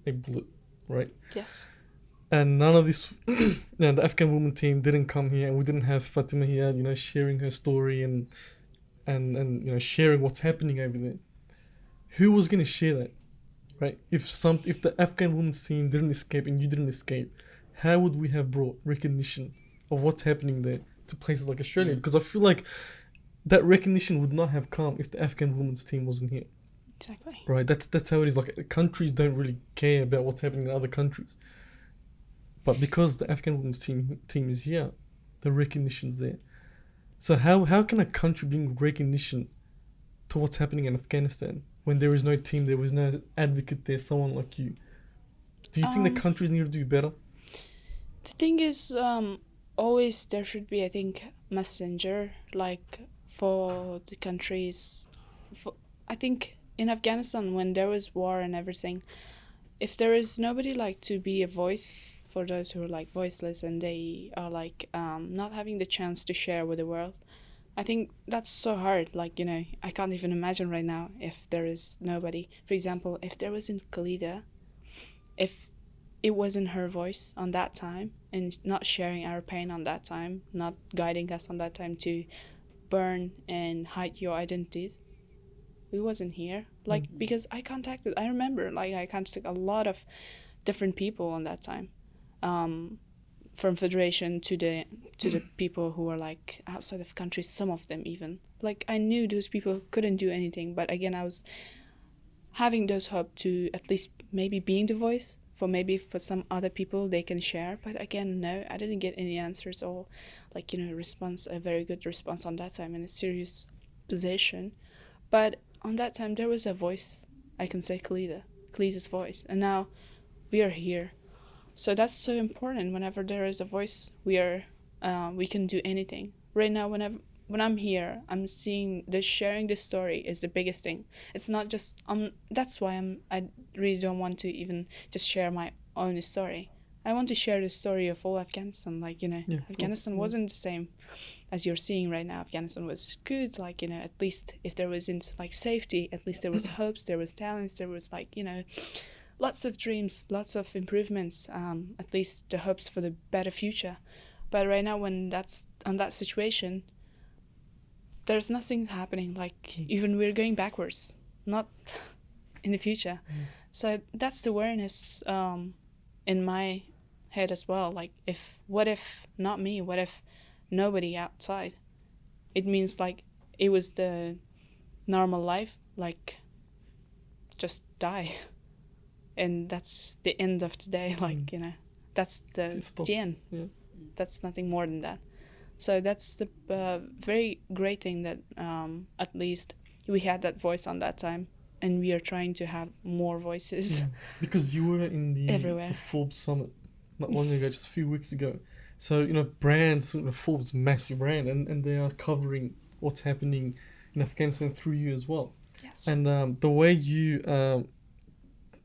Speaker 2: a bullet, right?
Speaker 1: Yes.
Speaker 2: And none of this, the Afghan women team didn't come here, and we didn't have Fatima here, sharing her story and sharing what's happening over there. Who was gonna share that, right? If the Afghan women's team didn't escape and you didn't escape, how would we have brought recognition of what's happening there to places like Australia? Because I feel like that recognition would not have come if the Afghan women's team wasn't here,
Speaker 1: Exactly.
Speaker 2: right? That's how it is. Like, countries don't really care about what's happening in other countries. But because the Afghan women's team is here, the recognition's there. So how can a country bring recognition to what's happening in Afghanistan when there is no team, there was no advocate there, someone like you? Do you think the countries need to do better?
Speaker 1: The thing is, always there should be, I think, messenger, like, for the countries. I think in Afghanistan, when there was war and everything, if there is nobody, like, to be a voice for those who are, like, voiceless and they are, like, not having the chance to share with the world, I think that's so hard. Like, I can't even imagine right now if there is nobody. For example, if there wasn't Khalida, if it wasn't her voice on that time and not sharing our pain on that time, not guiding us on that time to burn and hide your identities, we wasn't here. Like, because I remember, like, I contacted a lot of different people on that time, from Federation to the people who were, like, outside of countries, some of them even. Like, I knew those people couldn't do anything, but again, I was having those hope to at least maybe being the voice for some other people they can share. But again, no, I didn't get any answers or, like, a very good response on that time in a serious position. But on that time there was a voice, I can say Khalida's voice, and now we are here. So that's so important. Whenever there is a voice, we can do anything. Right now, when I'm here, I'm seeing this, sharing this story is the biggest thing. It's not just that's why I really don't want to even just share my own story. I want to share the story of all Afghanistan. Like, Afghanistan wasn't the same as you're seeing right now. Afghanistan was good. Like, at least if there wasn't, like, safety, at least there was hopes, there was talents, there was, like, lots of dreams, lots of improvements, at least the hopes for the better future. But right now, when that's on that situation, there's nothing happening. Like, even we're going backwards, not in the future. So that's the awareness in my head as well. Like, what if not me? What if nobody outside? It means, like, it was the normal life, like, just die. And that's the end of the day. Like, that's the end.
Speaker 2: Yeah.
Speaker 1: That's nothing more than that. So that's the very great thing that at least we had that voice on that time, and we are trying to have more voices.
Speaker 2: Because you were in the Forbes Summit not long ago, just a few weeks ago. So, brands, Forbes, massive brand, and they are covering what's happening in Afghanistan through you as well.
Speaker 1: Yes.
Speaker 2: And the way you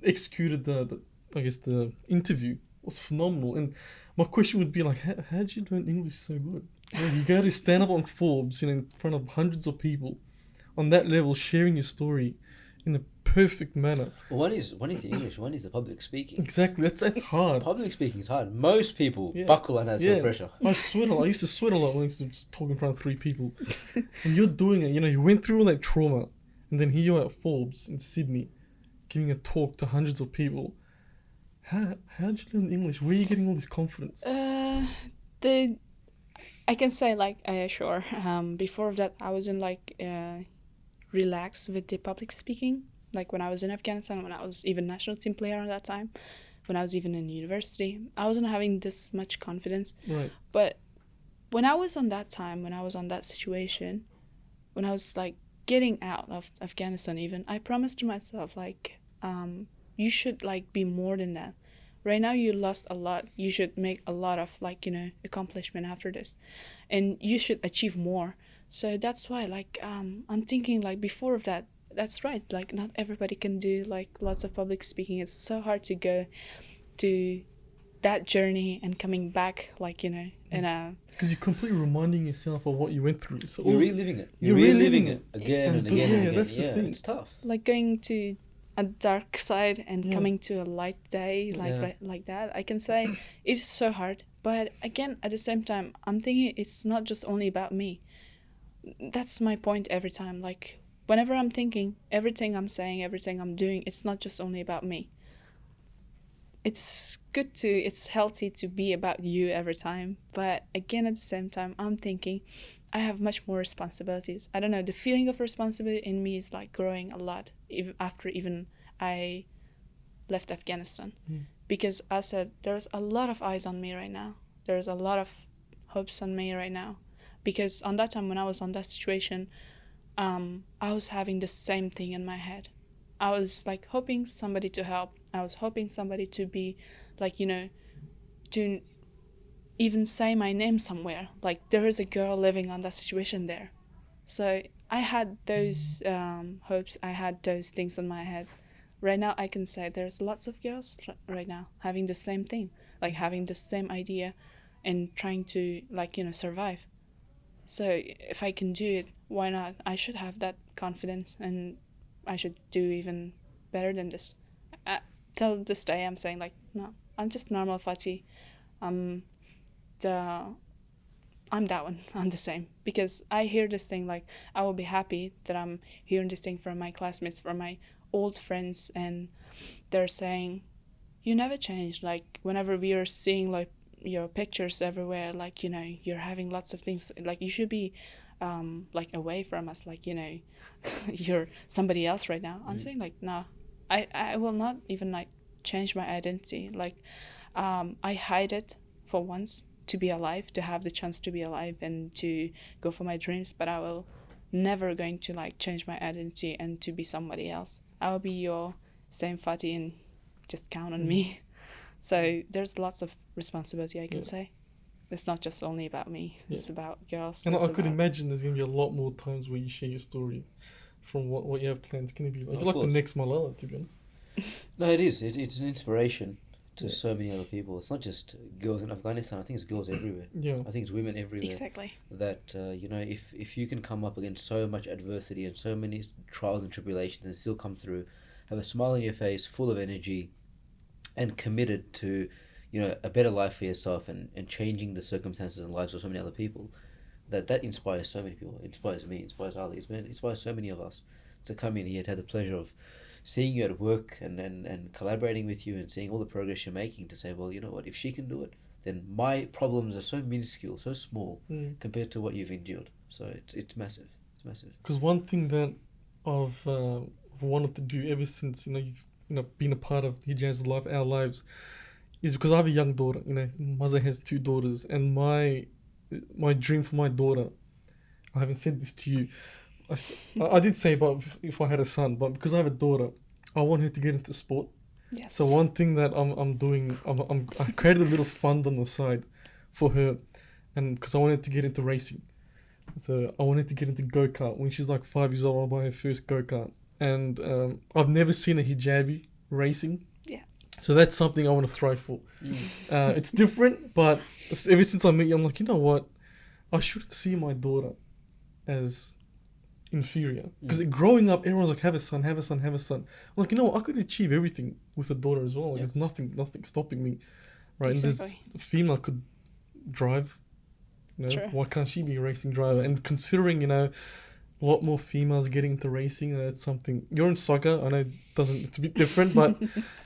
Speaker 2: executed the interview was phenomenal. And my question would be, like, how did you learn English so good? You got to stand up on Forbes, in front of hundreds of people, on that level, sharing your story in a perfect manner.
Speaker 3: Well, one is the English, one is the public speaking.
Speaker 2: Exactly, that's hard.
Speaker 3: Public speaking is hard. Most people buckle under that pressure.
Speaker 2: I used to sweat a lot when I used to talk in front of 3 people. And you're doing it, you went through all that trauma, and then here you are at Forbes in Sydney, giving a talk to hundreds of people. how'd you learn English? Where are you getting all this confidence?
Speaker 1: The I can say like sure. Before that, I wasn't like relaxed with the public speaking. Like when I was in Afghanistan, when I was even national team player at that time, when I was even in university, I wasn't having this much confidence.
Speaker 2: Right.
Speaker 1: But when I was on that time, when I was on that situation, when I was like getting out of Afghanistan, even I promised to myself like, you should like be more than that. Right now you lost a lot. You should make a lot of like accomplishment after this, and you should achieve more. So that's why like I'm thinking like before of that. That's right. Like not everybody can do like lots of public speaking. It's so hard to go to that journey and coming back like in a
Speaker 2: Because you're completely reminding yourself of what you went through. So
Speaker 3: You're reliving it.
Speaker 2: You're reliving it.
Speaker 3: Again and
Speaker 2: And
Speaker 3: again
Speaker 2: yeah,
Speaker 3: and again.
Speaker 2: that's the thing.
Speaker 3: It's tough.
Speaker 1: like going to a dark side and
Speaker 2: Yeah.
Speaker 1: coming to a light day like
Speaker 3: Yeah.
Speaker 1: like that. I can say it's so hard. But again, at the same time, I'm thinking it's not just only about me. That's my point every time. Like whenever I'm thinking, everything I'm saying, everything I'm doing, it's not just only about me. It's healthy to be about you every time. But again, at the same time, I'm thinking I have much more responsibilities. I don't know, the feeling of responsibility in me is like growing a lot even after I left Afghanistan. Because I said, there's a lot of eyes on me right now. There's a lot of hopes on me right now. Because on that time when I was on that situation, I was having the same thing in my head. I was like hoping somebody to help. I was hoping somebody to be like, to even say my name somewhere. Like there is a girl living on that situation there. So I had those hopes. I had those things in my head. Right now I can say there's lots of girls right now having the same thing, like having the same idea and trying to like, survive. So if I can do it, why not? I should have that confidence and I should do even better than this. Till this day, I'm saying like, no, I'm just normal Fatih. I'm that one. I'm the same. Because I hear this thing like, I will be happy that I'm hearing this thing from my classmates, from my old friends, and they're saying, you never changed. Like whenever we are seeing like your pictures everywhere, like you're having lots of things, like you should be like away from us, like you're somebody else right now. I'm saying like, no, I will not even like change my identity. Like I hide it for once to be alive, to have the chance to be alive and to go for my dreams, but I will never going to like change my identity and to be somebody else. I will be your same Fatih and just count on me. So there's lots of responsibility, I can say. It's not just only about me. It's about girls.
Speaker 2: And
Speaker 1: it's
Speaker 2: I could
Speaker 1: about...
Speaker 2: imagine there's going to be a lot more times where you share your story from what you have planned. It's going to be like,
Speaker 3: Of
Speaker 2: you're like the
Speaker 3: course.
Speaker 2: next Malala, to be honest.
Speaker 3: No, it is. It's an inspiration to so many other people. It's not just girls in Afghanistan. I think it's girls everywhere.
Speaker 2: Yeah.
Speaker 3: I think it's women everywhere.
Speaker 1: Exactly.
Speaker 3: That if you can come up against so much adversity and so many trials and tribulations and still come through, have a smile on your face, full of energy, and committed to a better life for yourself and changing the circumstances and lives of so many other people, that inspires so many people. It inspires me, inspires Ali, it inspires so many of us to come in here, to have the pleasure of seeing you at work and collaborating with you and seeing all the progress you're making, to say, well, you know what, if she can do it, then my problems are so minuscule, so small compared to what you've endured. So it's massive. It's massive.
Speaker 2: Because one thing that I've wanted to do ever since you've been a part of Hejaz's life, our lives, is because I have a young daughter. Maza has 2 daughters, and my dream for my daughter, I haven't said this to you. I did say about if I had a son, but because I have a daughter, I want her to get into sport.
Speaker 1: Yes.
Speaker 2: So one thing that I'm doing, I created a little fund on the side for her, and because I wanted to get into racing. So I wanted to get into go-kart. When she's like 5 years old, I'll buy her first go-kart. And I've never seen a hijabi racing.
Speaker 1: Yeah.
Speaker 2: So that's something I want to thrive for. It's different, but ever since I met you, I'm like, you know what? I shouldn't see my daughter as inferior. Because growing up, everyone's like, have a son, have a son, have a son. I'm like, you know what? I could achieve everything with a daughter as well. Like, there's nothing stopping me. Right?
Speaker 1: Exactly.
Speaker 2: And there's a female could drive.
Speaker 1: True.
Speaker 2: Why can't she be a racing driver? And considering, a lot more females getting into racing, and it's something. You're in soccer, I know it's a bit different, but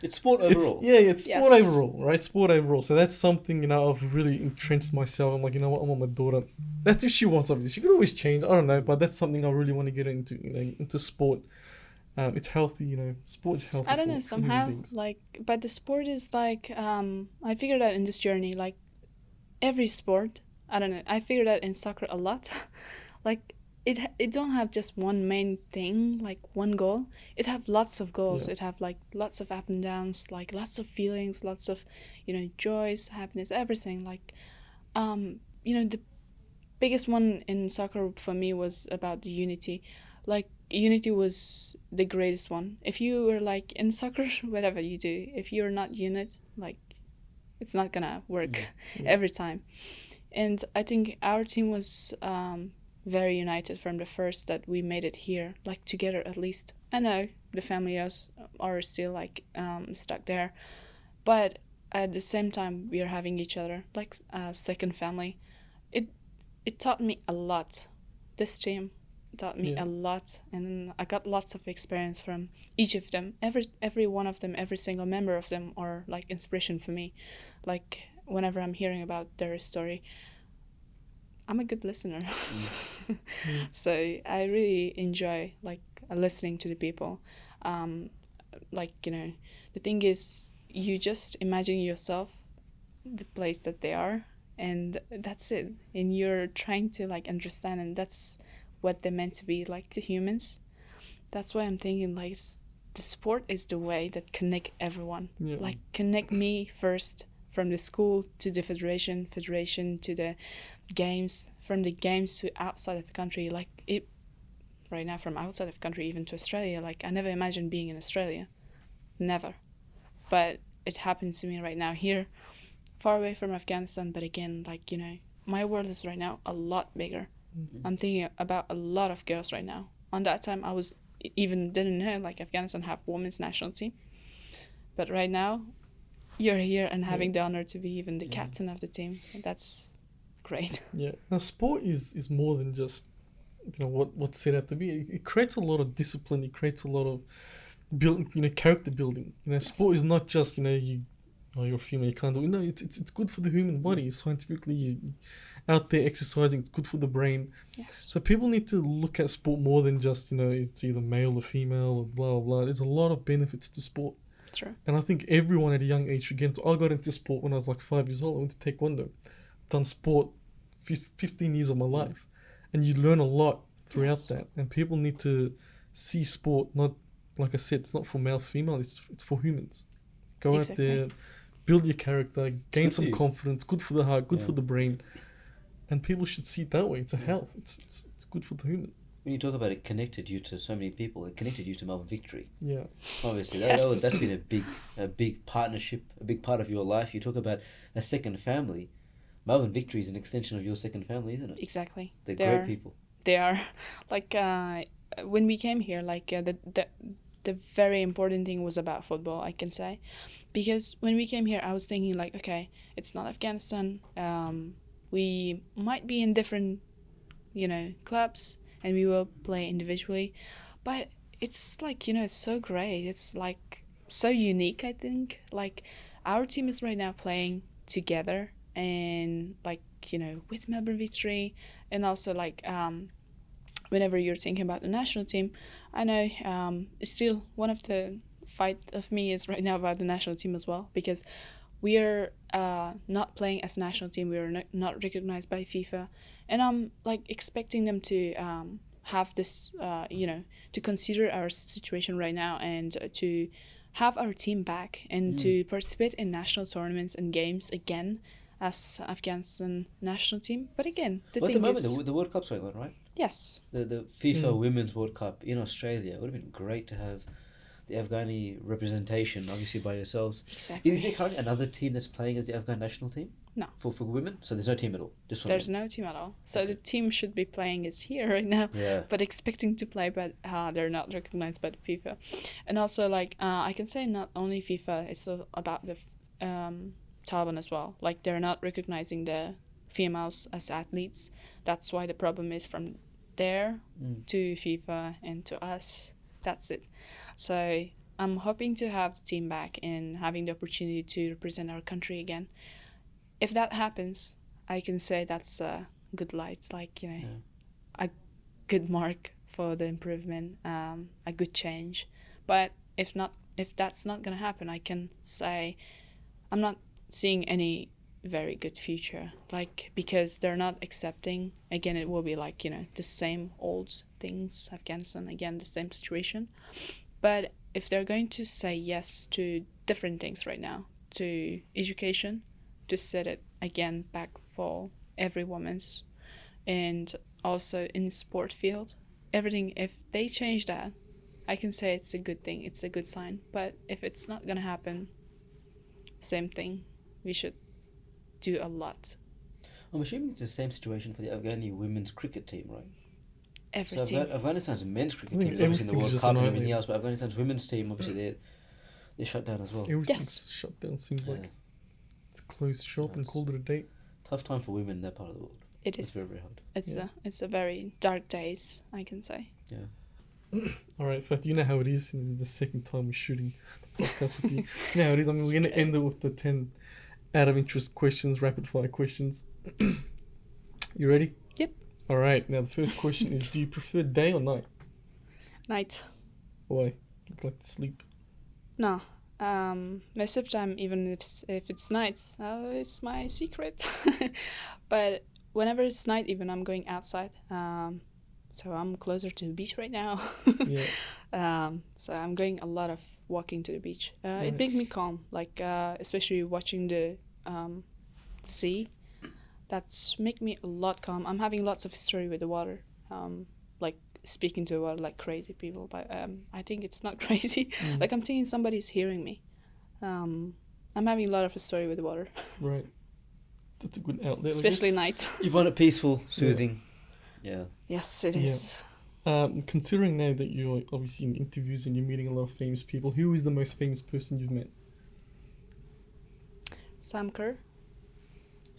Speaker 3: It's sport overall.
Speaker 2: it's sport
Speaker 1: Yes.
Speaker 2: overall, right? Sport overall. So that's something, I've really entrenched myself. I'm like, you know what, I want my daughter. That's if she wants, obviously. She could always change. I don't know, but that's something I really want to get into, into sport. It's healthy, sport is healthy.
Speaker 1: I don't
Speaker 2: for
Speaker 1: know,
Speaker 2: human
Speaker 1: somehow,
Speaker 2: beings.
Speaker 1: like, but the sport is like, I figured out in this journey, like, every sport, I don't know, I figured out in soccer a lot. Like, it don't have just one main thing, like one goal. It have lots of goals.
Speaker 2: Yeah.
Speaker 1: It have like lots of up and downs, like lots of feelings, lots of, joys, happiness, everything. Like, the biggest one in soccer for me was about the unity. Like, unity was the greatest one. If you were like in soccer, whatever you do, if you're not unit, like, it's not gonna work every time. And I think our team was very united from the first that we made it here, like together at least. I know the families are still like stuck there, but at the same time we are having each other like a second family. It taught me a lot. This team taught me a lot, and I got lots of experience from each of them. Every one of them, every single member of them are like inspiration for me. Like, whenever I'm hearing about their story, I'm a good listener. So I really enjoy like listening to the people. Like, the thing is, you just imagine yourself the place that they are, and that's it. And you're trying to like understand, and that's what they're meant to be, like the humans. That's why I'm thinking like the sport is the way that connect everyone.
Speaker 2: Yeah.
Speaker 1: Like, connect me first, from the school to the federation to the games, from the games to outside of the country. Like, it right now, from outside of the country even to Australia. Like, I never imagined being in Australia, never, but it happens to me right now here, far away from Afghanistan. But again, like, my world is right now a lot bigger. I'm thinking about a lot of girls right now. On that time, I was even didn't know like Afghanistan have women's national team, but right now you're here and having the honor to be even the captain of the team. That's great.
Speaker 2: Yeah. Now, sport is more than just what's set out to be. It creates a lot of discipline. It creates a lot of character building. Sport is not just you're female, you can't do it. No, it's good for the human body. Scientifically, you out there exercising, it's good for the brain.
Speaker 1: Yes.
Speaker 2: So people need to look at sport more than just it's either male or female or blah blah blah. There's a lot of benefits to sport.
Speaker 1: True.
Speaker 2: And I think everyone at a young age should get into. I got into sport when I was like 5 years old. I went to Taekwondo. Done sport 15 years of my life. And you learn a lot throughout that. And people need to see sport, not, like I said, it's not for male, female, it's for humans. Go out there, build your character, gain some confidence, good for the heart, good for the brain. And people should see it that way. It's a health. It's good for the human.
Speaker 3: When you talk about it connected you to so many people, it connected you to Melbourne Victory.
Speaker 2: Yeah.
Speaker 3: Obviously,
Speaker 1: Yes.
Speaker 3: that's been a big partnership, a big part of your life. You talk about a second family. Melbourne Victory is an extension of your second family, isn't it?
Speaker 1: Exactly.
Speaker 3: They're great people.
Speaker 1: They are. Like, when we came here, like, the very important thing was about football, I can say. Because when we came here, I was thinking, like, okay, it's not Afghanistan. We might be in different, clubs, and we will play individually. But it's like, it's so great. It's like so unique, I think. Like, our team is right now playing together, and like, with Melbourne Victory, and also like, whenever you're thinking about the national team, I know still one of the fight of me is right now about the national team as well, because we are not playing as a national team. We are not recognized by FIFA, and I'm like expecting them to have this, to consider our situation right now, and to have our team back, and to participate in national tournaments and games again as Afghanistan national team. But again,
Speaker 3: At the moment, the World Cup's going on, right?
Speaker 1: yes,
Speaker 3: The FIFA Women's World Cup in Australia. It would have been great to have the Afghani representation, obviously by yourselves.
Speaker 1: exactly.
Speaker 3: Is there currently another team that's playing as the Afghan national team?
Speaker 1: No.
Speaker 3: For women? So there's no team at all? Just for
Speaker 1: There's
Speaker 3: men?
Speaker 1: no team at all. So the team should be playing is here right now,
Speaker 3: Yeah.
Speaker 1: but expecting to play, but they're not recognized by the FIFA. And also, like, I can say not only FIFA, it's about the Taliban as well. Like, they're not recognizing the females as athletes. That's why the problem is from there to FIFA and to us. That's it. So I'm hoping to have the team back and having the opportunity to represent our country again. If that happens, I can say that's a good light, like, you know, a good mark for the improvement, a good change. But if that's not gonna happen, I can say I'm not seeing any very good future, like, because they're not accepting. Again, it will be like, you know, the same old things, Afghanistan, again, the same situation. But if they're going to say yes to different things right now, to education, to set it again back for every woman's, and also in sport field, everything, if they change that, I can say it's a good thing, it's a good sign. But if it's not gonna happen, same thing, we should do a lot.
Speaker 3: I'm assuming it's the same situation for the Afghani women's cricket team, right?
Speaker 1: Every
Speaker 3: So
Speaker 1: team.
Speaker 3: Afghanistan's men's cricket
Speaker 2: I think
Speaker 3: team is obviously in the
Speaker 2: everything's
Speaker 3: World
Speaker 2: just
Speaker 3: Cup
Speaker 2: an
Speaker 3: and everything
Speaker 2: island.
Speaker 3: else, but Afghanistan's women's team, obviously, they're shut down as well.
Speaker 2: Everything's shut down, seems like. It's closed shop and called it a day.
Speaker 3: Tough time for women in that part of the world.
Speaker 1: It
Speaker 3: It's
Speaker 1: is.
Speaker 3: very, very hard.
Speaker 1: It's a very dark days, I can say.
Speaker 3: Yeah.
Speaker 2: All right, Fat, you know how it is. And this is the second time we're shooting the podcast with you. You know how it is. I mean, we're going to end it with the 10 out of interest questions, rapid fire questions. You ready?
Speaker 1: Yep.
Speaker 2: All right. Now, the first question is, do you prefer day or night?
Speaker 1: Night.
Speaker 2: Why? You like to sleep?
Speaker 1: No. Most of the time, even if it's night, it's my secret. But whenever it's night, even I'm going outside. So I'm closer to the beach right now.
Speaker 2: Yeah.
Speaker 1: So I'm going a lot of walking to the beach.
Speaker 2: Right.
Speaker 1: It makes me calm, like especially watching the sea. That's make me a lot calm. I'm having lots of story with the water. Like speaking to the water like crazy people, but I think it's not crazy. Like I'm thinking somebody's hearing me. I'm having a lot of story with the water.
Speaker 2: Right. That's a good outlet.
Speaker 1: Especially night.
Speaker 3: You find it peaceful, soothing. Yeah.
Speaker 1: Yes, it is.
Speaker 2: Considering now that you're obviously in interviews and you're meeting a lot of famous people, who is the most famous person you've met?
Speaker 1: Sam Kerr.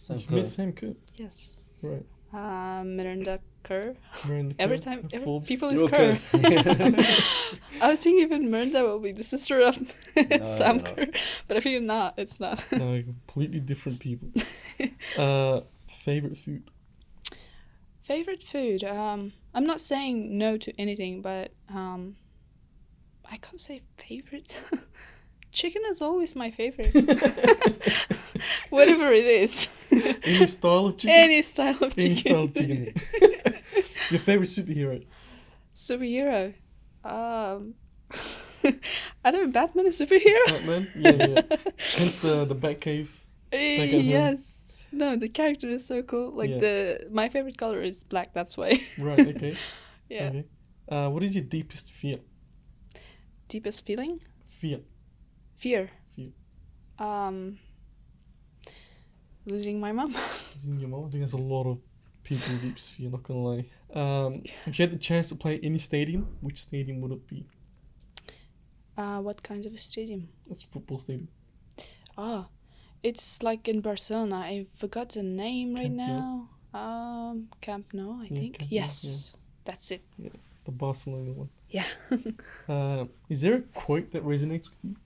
Speaker 2: You've met Sam Kerr?
Speaker 1: Yes.
Speaker 2: Right.
Speaker 1: Miranda Kerr.
Speaker 2: Miranda
Speaker 1: Every
Speaker 2: Kerr,
Speaker 1: time
Speaker 2: Forbes.
Speaker 1: people
Speaker 3: You're
Speaker 1: is
Speaker 3: all
Speaker 1: Kerr. I was thinking even Miranda will be the sister of Sam
Speaker 3: no.
Speaker 1: Kerr, but I feel not. It's not.
Speaker 2: No, completely different people. Favorite food?
Speaker 1: Favorite food? I'm not saying no to anything, but I can't say favorite. Chicken is always my favorite. Whatever it is.
Speaker 2: Any style of chicken?
Speaker 1: Any style of
Speaker 2: Any
Speaker 1: chicken.
Speaker 2: style of chicken. Your favorite superhero?
Speaker 1: Superhero. I don't know, Batman is superhero.
Speaker 2: Batman? Yeah. Hence the Batcave. Back at home.
Speaker 1: Yes. No, the character is so cool. Like
Speaker 2: Yeah.
Speaker 1: my favorite color is black. That's why.
Speaker 2: Right. Okay.
Speaker 1: Yeah.
Speaker 2: Okay. What is your deepest fear?
Speaker 1: Deepest feeling?
Speaker 2: Fear.
Speaker 1: Fear.
Speaker 2: Fear.
Speaker 1: Losing my mom.
Speaker 2: Losing your mom. I think that's a lot of people's deepest fear. Not gonna lie. If you had the chance to play any stadium, which stadium would it be?
Speaker 1: What kind of a stadium?
Speaker 2: That's a football stadium.
Speaker 1: It's like in Barcelona. I forgot the name right
Speaker 2: Camp Nou.
Speaker 1: now. Camp No, I think.
Speaker 2: Camp Nou,
Speaker 1: Yes, that's it.
Speaker 2: The Barcelona one.
Speaker 1: Yeah.
Speaker 2: Is there a quote that resonates with you?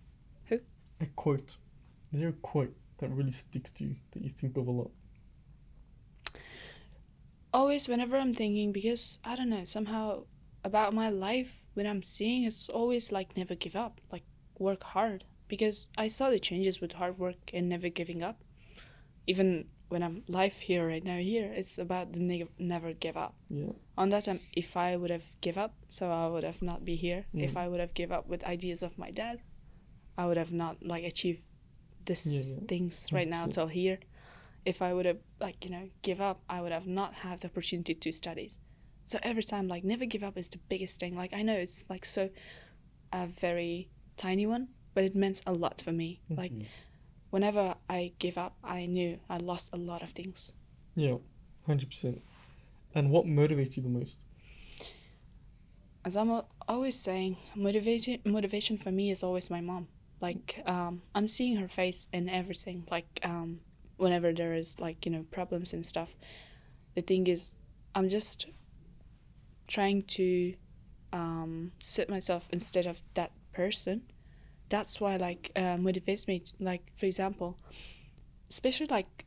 Speaker 1: Who?
Speaker 2: A quote. Is there a quote that really sticks to you that you think of a lot?
Speaker 1: Always, whenever I'm thinking, because I don't know, somehow about my life, when I'm seeing, it's always like never give up, like work hard. Because I saw the changes with hard work and never giving up. Even when I'm live here right now, it's about the never give up.
Speaker 2: Yeah.
Speaker 1: On that time, if I would have give up, so I would have not be here.
Speaker 2: Mm.
Speaker 1: If I would have give up with ideas of my dad, I would have not like achieved this things right now
Speaker 2: 100%.
Speaker 1: till here. If I would have give up, I would have not had the opportunity to study. So every time, like, never give up is the biggest thing. Like, I know it's like so a very tiny one, but it meant a lot for me.
Speaker 2: Mm-hmm.
Speaker 1: Like, whenever I give up, I knew I lost a lot of things.
Speaker 2: Yeah, 100%. And what motivates you the most?
Speaker 1: As I'm always saying, motivation for me is always my mom. Like, I'm seeing her face in everything. Like, whenever there is, like, problems and stuff. The thing is, I'm just trying to set myself instead of that person. That's why like motivates me. Like for example, especially like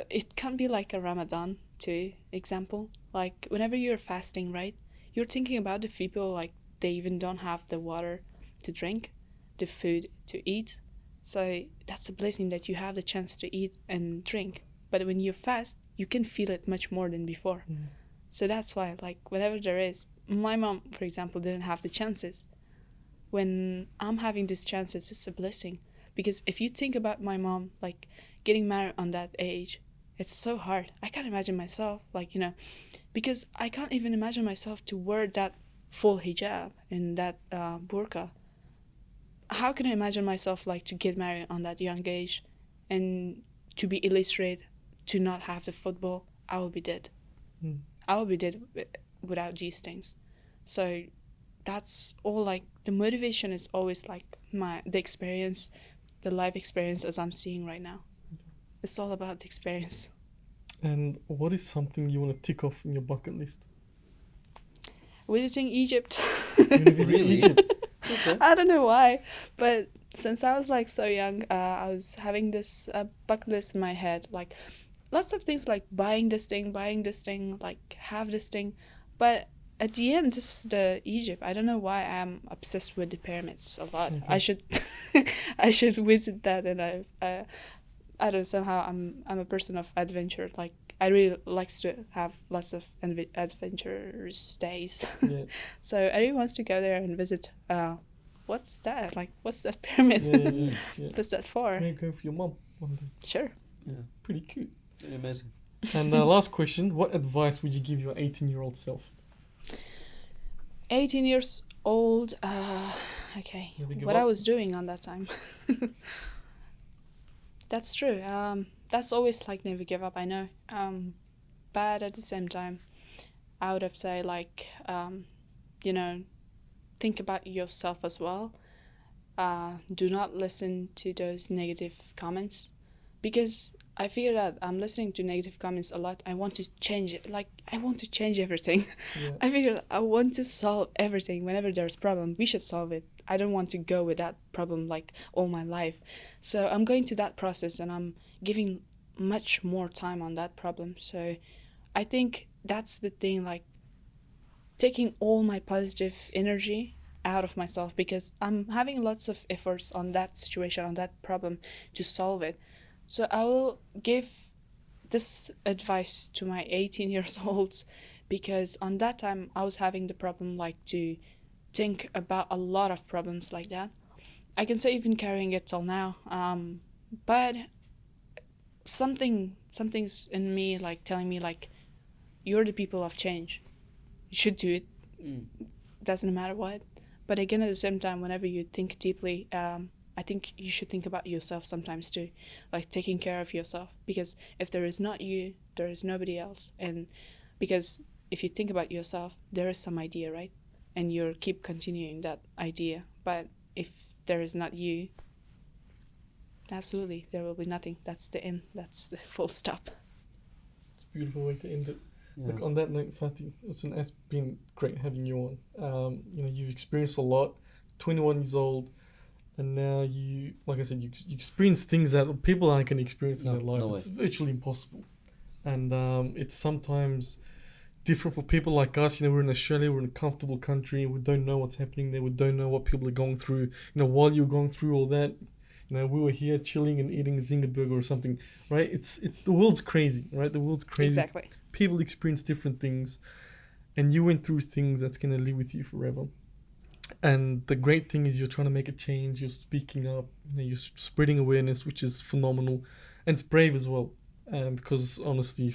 Speaker 1: it can be like a Ramadan too. Example, like whenever you're fasting, right? You're thinking about the people like they even don't have the water to drink, the food to eat. So that's a blessing that you have the chance to eat and drink. But when you fast, you can feel it much more than before. So that's why, like, whenever there is, my mom, for example, didn't have the chances. When I'm having these chances, it's a blessing. Because if you think about my mom, like, getting married on that age, it's so hard. I can't imagine myself, like, because I can't even imagine myself to wear that full hijab and that burqa. How can I imagine myself, like, to get married on that young age and to be illiterate, to not have the football? I will be dead. I will be dead without these things. So that's all, like, the motivation is always, like, the experience, the life experience as I'm seeing right now. It's all about the experience.
Speaker 2: And what is something you want to tick off in your bucket list?
Speaker 1: Visiting Egypt.
Speaker 2: You want to visit
Speaker 3: Really?
Speaker 2: Egypt?
Speaker 3: Okay.
Speaker 1: I don't know why, but since I was like so young, I was having this bucket list in my head, like lots of things, like buying this thing, like have this thing, but at the end, this is the Egypt. I don't know why I'm obsessed with the pyramids a lot.
Speaker 2: Okay.
Speaker 1: I should, I should visit that, and I don't know, somehow I'm a person of adventure. Like I really likes to have lots of adventurous days.
Speaker 2: Yeah.
Speaker 1: So everyone wants to go there and visit. What's that? Like, what's that pyramid?
Speaker 2: Yeah.
Speaker 1: What's that for?
Speaker 2: Maybe go for your mum one day.
Speaker 1: Sure.
Speaker 3: Yeah.
Speaker 2: Pretty cute.
Speaker 3: Amazing.
Speaker 2: And last question, what advice would you give your 18-year-old self?
Speaker 1: 18 years old. Okay.
Speaker 2: Never give
Speaker 1: What
Speaker 2: up.
Speaker 1: I was doing on that time. That's true. That's always like never give up. I know. But at the same time, I would have say like, think about yourself as well. Do not listen to those negative comments, because I feel that I'm listening to negative comments a lot. I want to change it. Like, I want to change everything.
Speaker 2: Yeah.
Speaker 1: I figure I want to solve everything. Whenever there's a problem, we should solve it. I don't want to go with that problem like all my life. So I'm going to that process and I'm giving much more time on that problem. So I think that's the thing, like taking all my positive energy out of myself, because I'm having lots of efforts on that situation, on that problem to solve it. So I will give this advice to my 18 years olds, because on that time I was having the problem like to think about a lot of problems like that. I can say even carrying it till now. But something's in me like telling me like, you're the people of change. You should do it. Doesn't matter what. But again, at the same time, whenever you think deeply, I think you should think about yourself sometimes too, like taking care of yourself. Because if there is not you, there is nobody else. And because if you think about yourself, there is some idea, right? And you keep continuing that idea. But if there is not you, absolutely, there will be nothing. That's the end. That's the full stop.
Speaker 2: It's a beautiful way to end it.
Speaker 3: Yeah.
Speaker 2: Look, on that note, Fatih, it's been great having you on. You've experienced a lot, 21 years old, and now you, like I said, you experience things that people aren't going to experience in their life.
Speaker 3: No way.
Speaker 2: It's virtually impossible. And it's sometimes different for people like us. We're in Australia, we're in a comfortable country, we don't know what's happening there, we don't know what people are going through. While you're going through all that, we were here chilling and eating a Zinger burger or something, right? The world's crazy, right? The world's crazy.
Speaker 1: Exactly.
Speaker 2: People experience different things, and you went through things that's going to live with you forever. And the great thing is you're trying to make a change, you're speaking up, you're spreading awareness, which is phenomenal, and it's brave as well. Because honestly,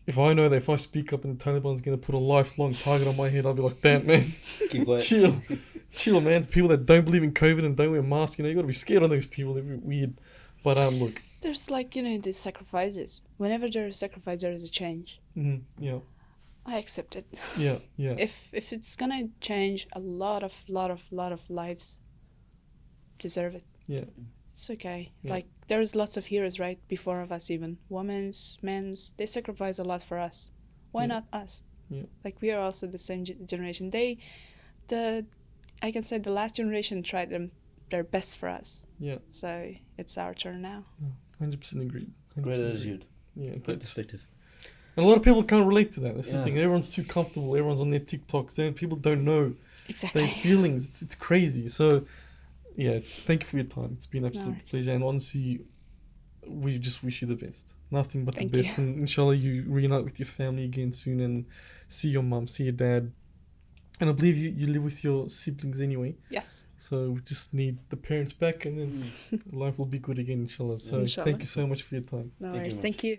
Speaker 2: if I know that if I speak up and the Taliban's going to put a lifelong target on my head, I'll be like, damn, man,
Speaker 3: Keep quiet.
Speaker 2: chill, man. People that don't believe in COVID and don't wear masks, you got to be scared of those people. They're weird. But look.
Speaker 1: There's like, the sacrifices. Whenever there is sacrifice, there is a change.
Speaker 2: Yeah.
Speaker 1: I accept it.
Speaker 2: Yeah.
Speaker 1: If it's gonna change a lot of lives, deserve it.
Speaker 2: Yeah.
Speaker 1: It's okay.
Speaker 2: Yeah.
Speaker 1: Like, there's lots of heroes right before of us, even women's, men's. They sacrifice a lot for us. Why
Speaker 2: Yeah.
Speaker 1: not us?
Speaker 2: Yeah.
Speaker 1: Like we are also the same generation. I can say the last generation tried their best for us.
Speaker 2: Yeah.
Speaker 1: So it's our turn now.
Speaker 2: 100% agreed. 100%
Speaker 3: Great
Speaker 2: agreed.
Speaker 3: attitude.
Speaker 2: Yeah,
Speaker 3: Good
Speaker 2: that's,
Speaker 3: perspective.
Speaker 2: and a lot of people can't relate to that. That's the
Speaker 3: Yeah.
Speaker 2: thing. Everyone's too comfortable. Everyone's on their TikToks. And people don't know
Speaker 1: Exactly.
Speaker 2: those feelings. It's crazy. So, yeah, thank you for your time. It's been an absolute
Speaker 1: worries.
Speaker 2: pleasure. And honestly, we just wish you the best. Nothing but
Speaker 1: Thank
Speaker 2: the best.
Speaker 1: you.
Speaker 2: And inshallah, you reunite with your family again soon and see your mum, see your dad. And I believe you live with your siblings anyway.
Speaker 1: Yes.
Speaker 2: So we just need the parents back and then life will be good again, inshallah. So
Speaker 1: Inshallah.
Speaker 2: thank you so much for your time.
Speaker 1: No
Speaker 3: Thank you
Speaker 1: worries.
Speaker 3: much.
Speaker 1: Thank you.